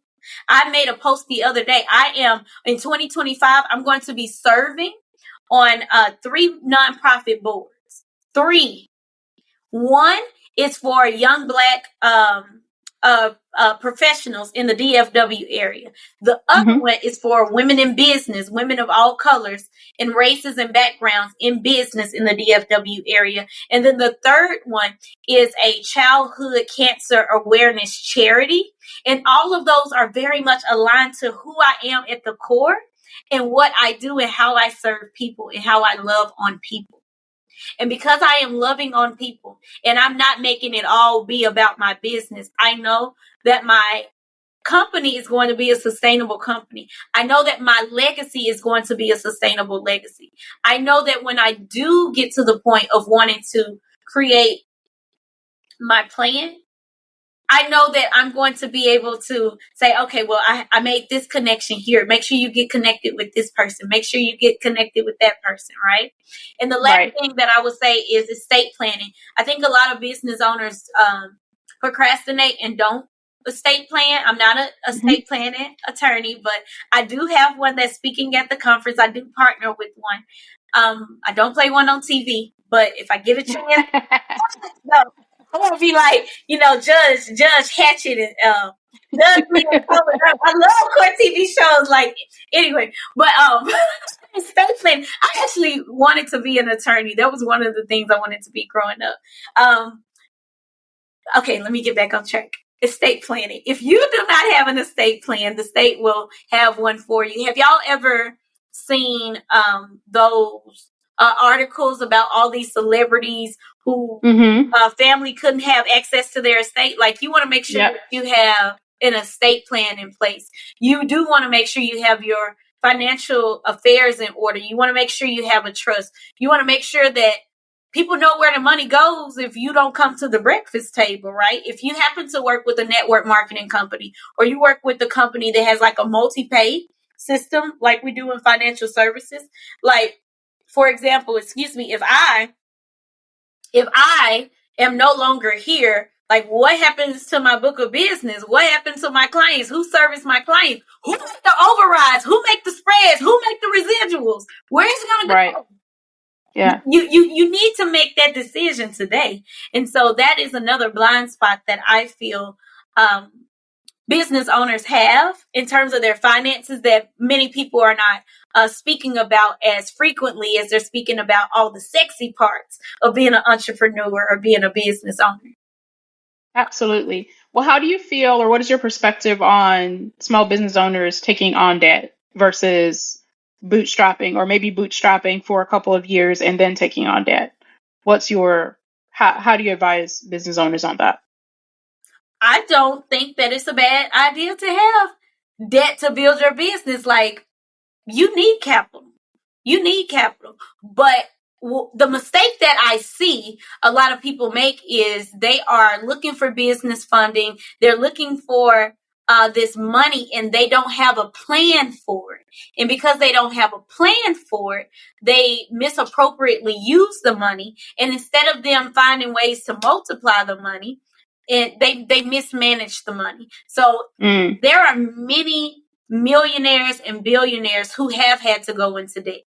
I made a post the other day. I am in 2025. I'm going to be serving on 3 nonprofit boards. 3. One is for young Black professionals in the DFW area. The other one is for women in business, women of all colors and races and backgrounds in business in the DFW area. And then the third one is a childhood cancer awareness charity. And all of those are very much aligned to who I am at the core and what I do and how I serve people and how I love on people. And because I am loving on people and I'm not making it all be about my business, I know that my company is going to be a sustainable company. I know that my legacy is going to be a sustainable legacy. I know that when I do get to the point of wanting to create my plan, I know that I'm going to be able to say, okay, well, I made this connection here. Make sure you get connected with this person. Make sure you get connected with that person, right? And the last thing that I would say is estate planning. I think a lot of business owners procrastinate and don't estate plan. I'm not an estate planning attorney, but I do have one that's speaking at the conference. I do partner with one. I don't play one on TV, but if I get a chance, no. I want to be like, Judge Hatchet and Judge Leon Cohen. I love court TV shows. Like, anyway, but estate planning. I actually wanted to be an attorney. That was one of the things I wanted to be growing up. Okay, let me get back on track. Estate planning. If you do not have an estate plan, the state will have one for you. Have y'all ever seen those articles about all these celebrities who family couldn't have access to their estate? Like, you want to make sure that you have an estate plan in place. You do want to make sure you have your financial affairs in order. You want to make sure you have a trust. You want to make sure that people know where the money goes if you don't come to the breakfast table, right? If you happen to work with a network marketing company, or you work with a company that has like a multi-pay system like we do in financial services, like, for example, if I am no longer here, like, what happens to my book of business? What happens to my clients? Who service my clients? Who make the overrides? Who make the spreads? Who make the residuals? Where is it going to go? Yeah. You need to make that decision today. And so that is another blind spot that I feel business owners have in terms of their finances that many people are not speaking about as frequently as they're speaking about all the sexy parts of being an entrepreneur or being a business owner. Absolutely. Well, how do you feel, or what is your perspective on small business owners taking on debt versus bootstrapping, or maybe bootstrapping for a couple of years and then taking on debt? How do you advise business owners on that? I don't think that it's a bad idea to have debt to build your business. Like, you need capital. But the mistake that I see a lot of people make is they are looking for business funding. They're looking for this money, and they don't have a plan for it. And because they don't have a plan for it, they misappropriately use the money. And instead of them finding ways to multiply the money, they mismanage the money. So there are many millionaires and billionaires who have had to go into debt.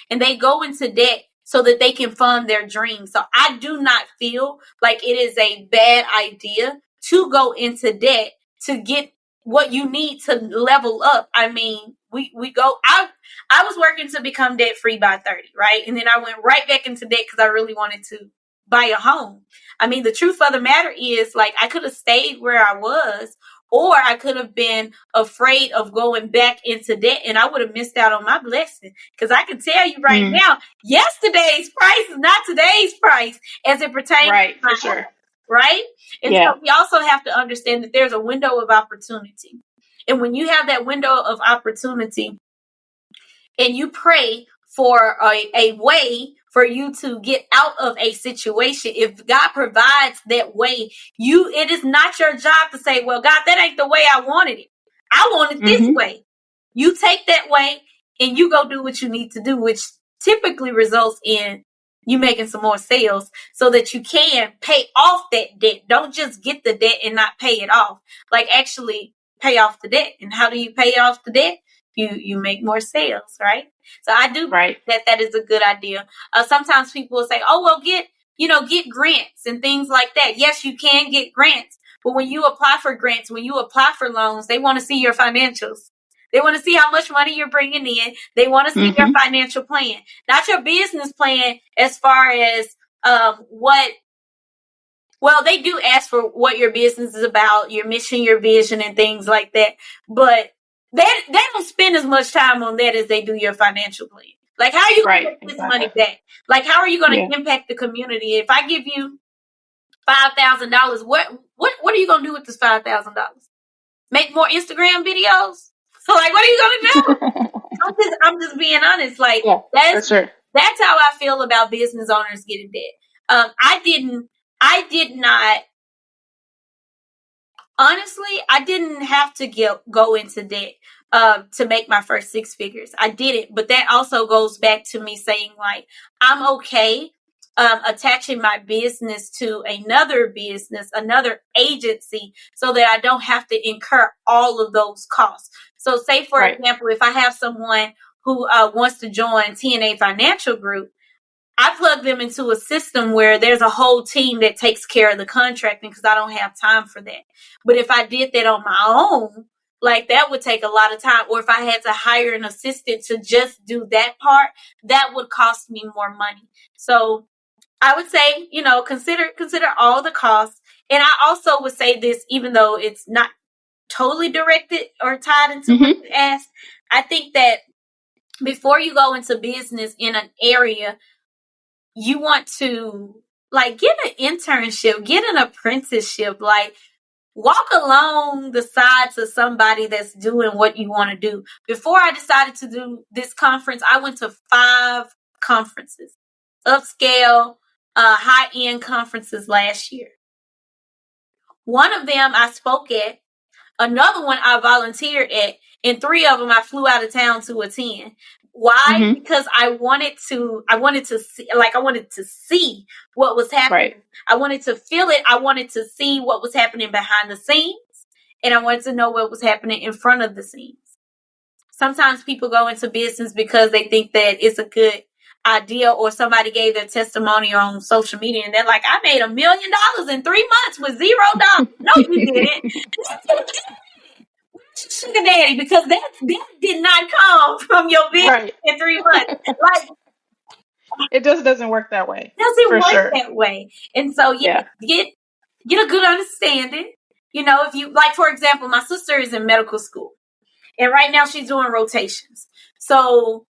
And they go into debt so that they can fund their dreams. So I do not feel like it is a bad idea to go into debt to get what you need to level up. I mean, we go, I was working to become debt free by 30, right? And then I went right back into debt because I really wanted to buy a home. I mean, the truth of the matter is, like, I could have stayed where I was, or I could have been afraid of going back into debt, and I would have missed out on my blessing. Because I can tell you right now, yesterday's price is not today's price as it pertains Right, to my for sure. right? And Yeah. so we also have to understand that there's a window of opportunity. And when you have that window of opportunity and you pray for a way for you to get out of a situation, if God provides that way, it is not your job to say, well, God, that ain't the way I wanted it. I want it this way. You take that way and you go do what you need to do, which typically results in you making some more sales so that you can pay off that debt. Don't just get the debt and not pay it off. Like, actually pay off the debt. And how do you pay off the debt? You make more sales, right? So I do think that is a good idea. Sometimes people will say, oh, well, get grants and things like that. Yes, you can get grants. But when you apply for grants, when you apply for loans, they want to see your financials. They want to see how much money you're bringing in. They want to see your financial plan, not your business plan as far as well, they do ask for what your business is about, your mission, your vision, and things like that. But they don't spend as much time on that as they do your financial plan. Like, how are you going to get this money back? Like, how are you going to impact the community? If I give you $5,000, what are you going to do with this $5,000? Make more Instagram videos? Like, what are you going to do? I'm just being honest. Like, that's how I feel about business owners getting debt. I didn't have to go into debt to make my first six figures. I didn't, but that also goes back to me saying, like, I'm okay attaching my business to another business, another agency, so that I don't have to incur all of those costs. So say, for example, if I have someone who wants to join TNA Financial Group, I plug them into a system where there's a whole team that takes care of the contracting because I don't have time for that. But if I did that on my own, like, that would take a lot of time. Or if I had to hire an assistant to just do that part, that would cost me more money. So I would say, consider all the costs. And I also would say this, even though it's not totally directed or tied into what you asked, I think that before you go into business in an area, you want to, like, get an internship, get an apprenticeship, like, walk along the sides of somebody that's doing what you want to do. Before I decided to do this conference, I went to 5 conferences, upscale, high-end conferences last year. One of them I spoke at, another one I volunteered at, and 3 of them I flew out of town to attend. Why? Because I wanted to see what was happening. I wanted to feel it. I wanted to see what was happening behind the scenes, and I wanted to know what was happening in front of the scenes. Sometimes people go into business because they think that it's a good idea, or somebody gave their testimonial on social media and they're like, I made $1 million in 3 months with $0. No, you didn't. Sugar daddy, because that did not come from your business in 3 months. Like, it just doesn't work that way. That way. And so, get a good understanding. If you, like, for example, my sister is in medical school, and right now she's doing rotations. So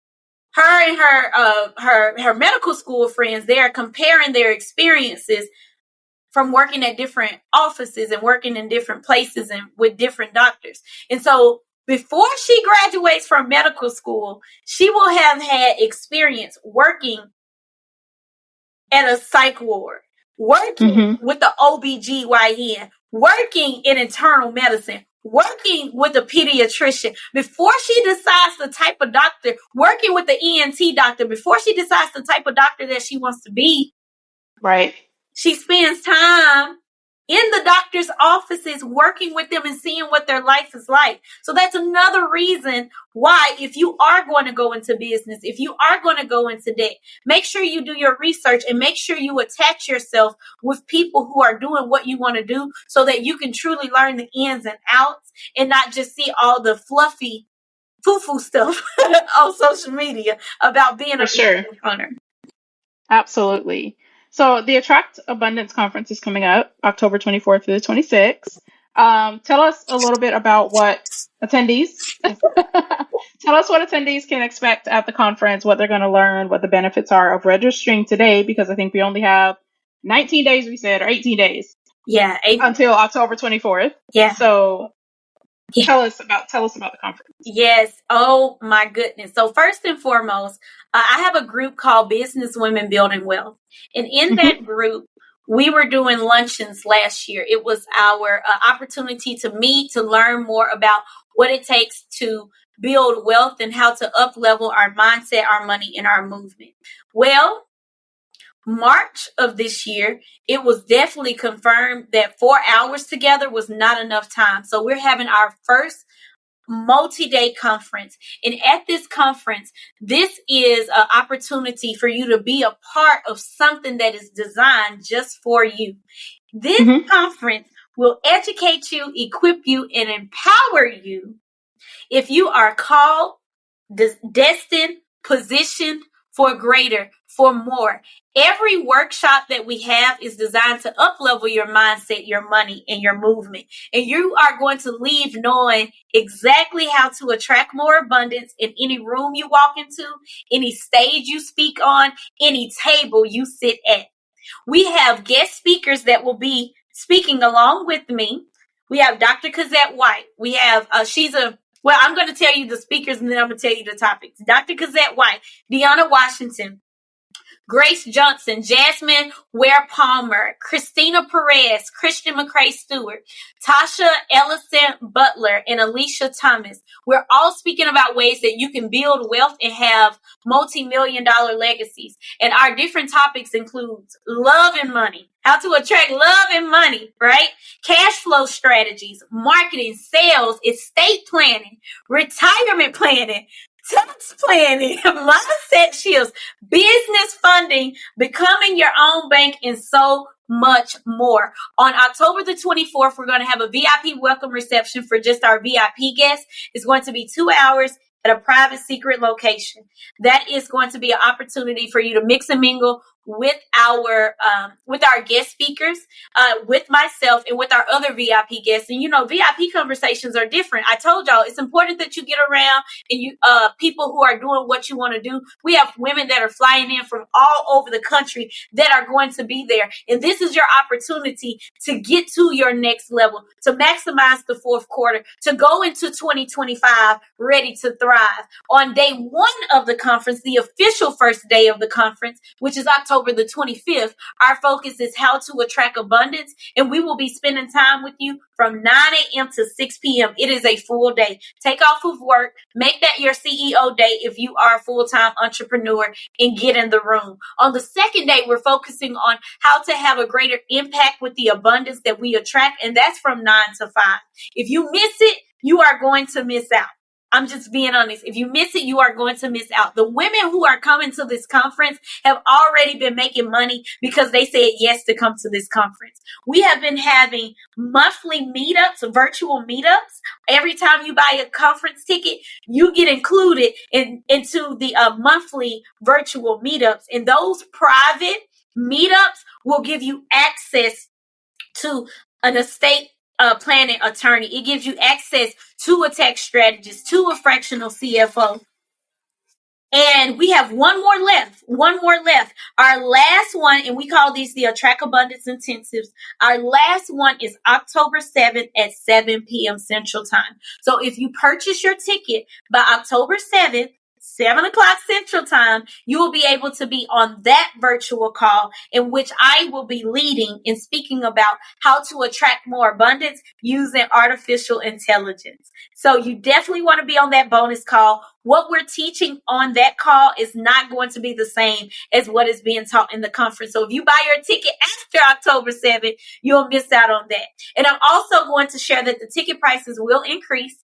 her and her medical school friends, they are comparing their experiences from working at different offices and working in different places and with different doctors. And so before she graduates from medical school, she will have had experience working at a psych ward, working with the OBGYN, working in internal medicine, working with a pediatrician. Before she decides the type of doctor, working with the ENT doctor, before she decides the type of doctor that she wants to be, she spends time in the doctor's offices, working with them and seeing what their life is like. So that's another reason why, if you are going to go into business, if you are going to go into debt, make sure you do your research and make sure you attach yourself with people who are doing what you want to do so that you can truly learn the ins and outs and not just see all the fluffy foo-foo stuff on social media about being a business owner. Absolutely. So the Attract Abundance Conference is coming up October 24th through the 26th. Tell us a little bit about what attendees can expect at the conference, what they're going to learn, what the benefits are of registering today, because I think we only have 19 days, we said, or 18 days. Yeah. Until October 24th. Yeah. So tell us about the conference. Yes. Oh my goodness. So first and foremost, I have a group called Businesswomen Building Wealth. And in that group, we were doing luncheons last year. It was our opportunity to meet, to learn more about what it takes to build wealth and how to up level our mindset, our money, and our movement. Well, March of this year, it was definitely confirmed that 4 hours together was not enough time. So we're having our first multi-day conference. And at this conference, this is an opportunity for you to be a part of something that is designed just for you. This conference will educate you, equip you, and empower you if you are called, destined, positioned for greater, for more. Every workshop that we have is designed to up-level your mindset, your money, and your movement. And you are going to leave knowing exactly how to attract more abundance in any room you walk into, any stage you speak on, any table you sit at. We have guest speakers that will be speaking along with me. We have Dr. Cazette White. We have, I'm going to tell you the speakers and then I'm going to tell you the topics. Dr. Cazette White, Deanna Washington, Grace Johnson, Jasmine Ware Palmer, Christina Perez, Christian McCrae Stewart, Tasha Ellison Butler, and Alicia Thomas. We're all speaking about ways that you can build wealth and have multi-million-dollar legacies. And our different topics include love and money, how to attract love and money, right? Cash flow strategies, marketing, sales, estate planning, retirement planning, tax planning, mindset shifts, business funding, becoming your own bank, and so much more. On October the 24th, we're going to have a VIP welcome reception for just our VIP guests. It's going to be 2 hours at a private secret location. That is going to be an opportunity for you to mix and mingle with our guest speakers, with myself, and with our other VIP guests. And VIP conversations are different. I told y'all it's important that you get around and you people who are doing what you want to do. We have women that are flying in from all over the country that are going to be there, and this is your opportunity to get to your next level, to maximize the fourth quarter, to go into 2025 ready to thrive. On day one of the conference, the official first day of the conference, which is October the 25th, our focus is how to attract abundance, and we will be spending time with you from 9 a.m. to 6 p.m. It is a full day. Take off of work, make that your CEO day if you are a full-time entrepreneur, and get in the room. On the second day, we're focusing on how to have a greater impact with the abundance that we attract, and that's from 9 to 5. If you miss it, you are going to miss out. I'm just being honest. If you miss it, you are going to miss out. The women who are coming to this conference have already been making money because they said yes to come to this conference. We have been having monthly meetups, virtual meetups. Every time you buy a conference ticket, you get included into the monthly virtual meetups. And those private meetups will give you access to an estate planning attorney. It gives you access to a tax strategist, to a fractional CFO. And we have one more left. Our last one, and we call these the Attract Abundance Intensives. Our last one is October 7th at 7 p.m. Central Time. So if you purchase your ticket by October 7th, 7 o'clock Central Time, you will be able to be on that virtual call in which I will be leading and speaking about how to attract more abundance using artificial intelligence. So you definitely want to be on that bonus call. What we're teaching on that call is not going to be the same as what is being taught in the conference. So if you buy your ticket after October 7th, you'll miss out on that. And I'm also going to share that the ticket prices will increase.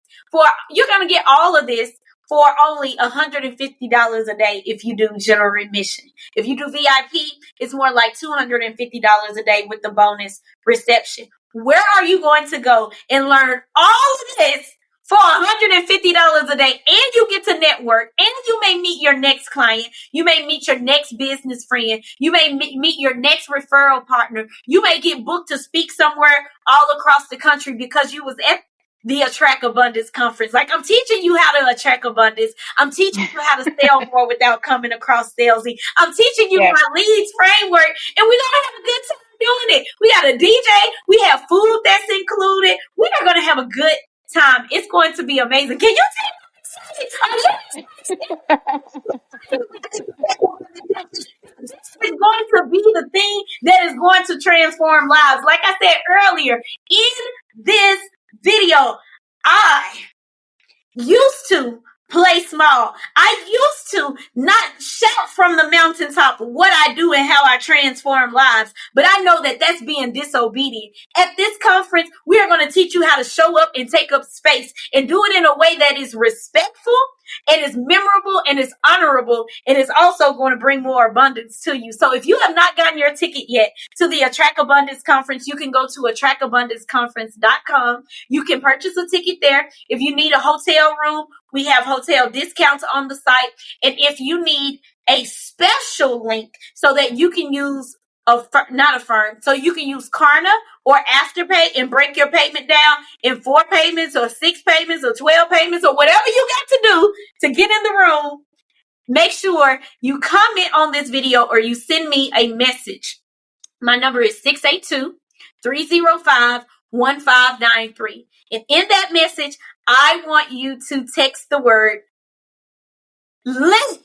You're going to get all of this for only $150 a day if you do general admission. If you do VIP, it's more like $250 a day with the bonus reception. Where are you going to go and learn all of this for $150 a day? And you get to network, and you may meet your next client. You may meet your next business friend. You may meet your next referral partner. You may get booked to speak somewhere all across the country because you was at the Attract Abundance Conference. Like, I'm teaching you how to attract abundance. I'm teaching you how to sell more without coming across salesy. I'm teaching you my leads framework, and we're going to have a good time doing it. We got a DJ. We have food that's included. We are going to have a good time. It's going to be amazing. Can you take This is going to be the thing that is going to transform lives. Like I said earlier, in this video, I used to play small. I used to not shout from the mountaintop what I do and how I transform lives. But I know that that's being disobedient. At this conference, we are going to teach you how to show up and take up space and do it in a way that is respectful and is memorable and is honorable and is also going to bring more abundance to you. So if you have not gotten your ticket yet to the Attract Abundance Conference, you can go to attractabundanceconference.com. You can purchase a ticket there. If you need a hotel room, we have hotel discounts on the site. And if you need a special link so that you can use so you can use Klarna or Afterpay and break your payment down in 4 payments or 6 payments or 12 payments or whatever you got to do to get in the room, make sure you comment on this video or you send me a message. My number is 682-305-1593. And in that message, I want you to text the word link.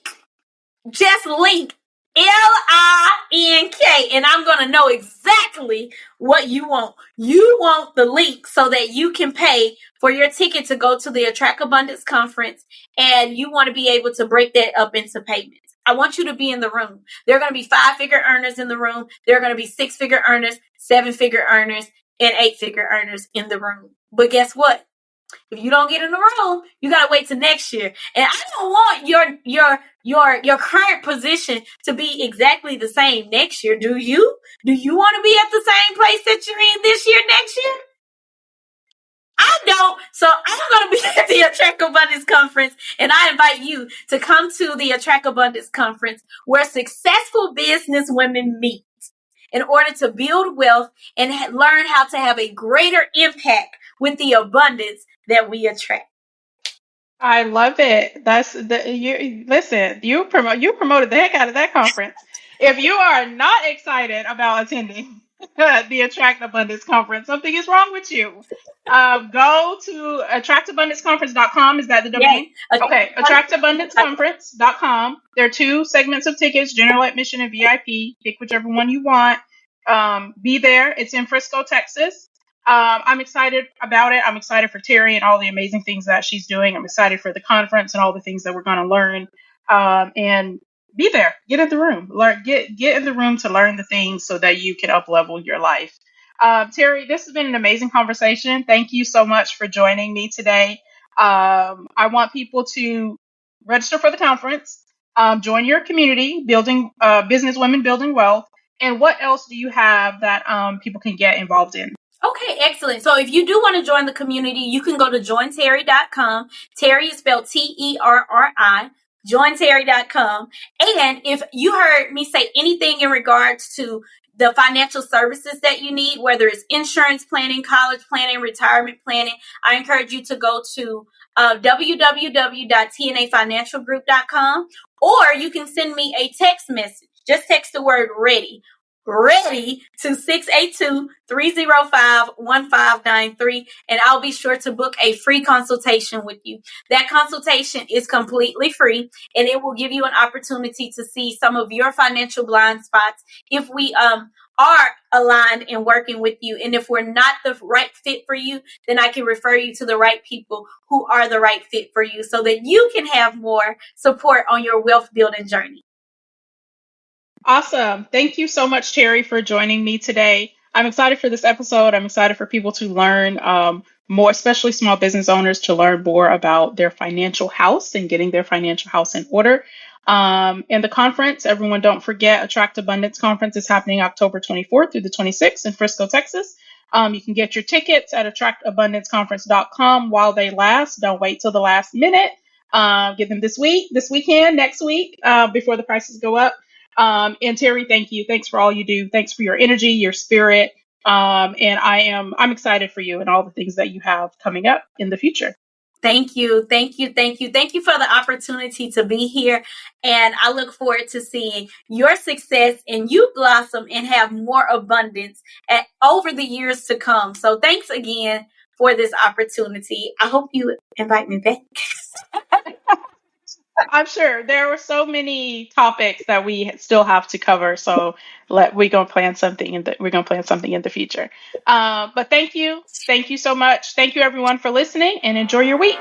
Just link. LINK, and I'm going to know exactly what you want. You want the link so that you can pay for your ticket to go to the Attract Abundance Conference, and you want to be able to break that up into payments. I want you to be in the room. There are going to be 5-figure earners in the room. There are going to be 6-figure earners, 7-figure earners, and 8-figure earners in the room. But guess what? If you don't get in the room, you gotta wait till next year. And I don't want your current position to be exactly the same next year. Do you? Do you want to be at the same place that you're in this year, next year? I don't. So I'm going to be at the Attract Abundance Conference, and I invite you to come to the Attract Abundance Conference where successful business women meet in order to build wealth and learn how to have a greater impact with the abundance that we attract. I love it. You promoted the heck out of that conference. If you are not excited about attending the Attract Abundance Conference, something is wrong with you. Go to attractabundanceconference.com. Is that the domain? Yes. Okay, attractabundanceconference.com. There are 2 segments of tickets, general admission and VIP. Pick whichever one you want. Be there. It's in Frisco, Texas. I'm excited about it. I'm excited for Terri and all the amazing things that she's doing. I'm excited for the conference and all the things that we're going to learn. And be there. Get in the room. Get in the room to learn the things so that you can up-level your life. Terri, this has been an amazing conversation. Thank you so much for joining me today. I want people to register for the conference, join your community, building businesswomen building wealth. And what else do you have that people can get involved in? Okay, excellent. So if you do want to join the community, you can go to jointerri.com. Terri is spelled Terri, jointerri.com. And if you heard me say anything in regards to the financial services that you need, whether it's insurance planning, college planning, retirement planning, I encourage you to go to www.tnafinancialgroup.com, or you can send me a text message. Just text the word ready ready to 682-305-1593, and I'll be sure to book a free consultation with you. That consultation is completely free, and it will give you an opportunity to see some of your financial blind spots if we are aligned in working with you. And if we're not the right fit for you, then I can refer you to the right people who are the right fit for you so that you can have more support on your wealth building journey. Awesome. Thank you so much, Terri, for joining me today. I'm excited for this episode. I'm excited for people to learn more, especially small business owners, to learn more about their financial house and getting their financial house in order. And the conference, everyone don't forget, Attract Abundance Conference is happening October 24th through the 26th in Frisco, Texas. You can get your tickets at attractabundanceconference.com while they last. Don't wait till the last minute. Get them this week, this weekend, next week, before the prices go up. And Terri, thank you. Thanks for all you do. Thanks for your energy, your spirit. And I'm excited for you and all the things that you have coming up in the future. Thank you. Thank you. Thank you. Thank you for the opportunity to be here. And I look forward to seeing your success and you blossom and have more abundance over the years to come. So thanks again for this opportunity. I hope you invite me back. I'm sure there were so many topics that we still have to cover. So we're gonna plan something in the future. But thank you so much. Thank you everyone for listening, and enjoy your week.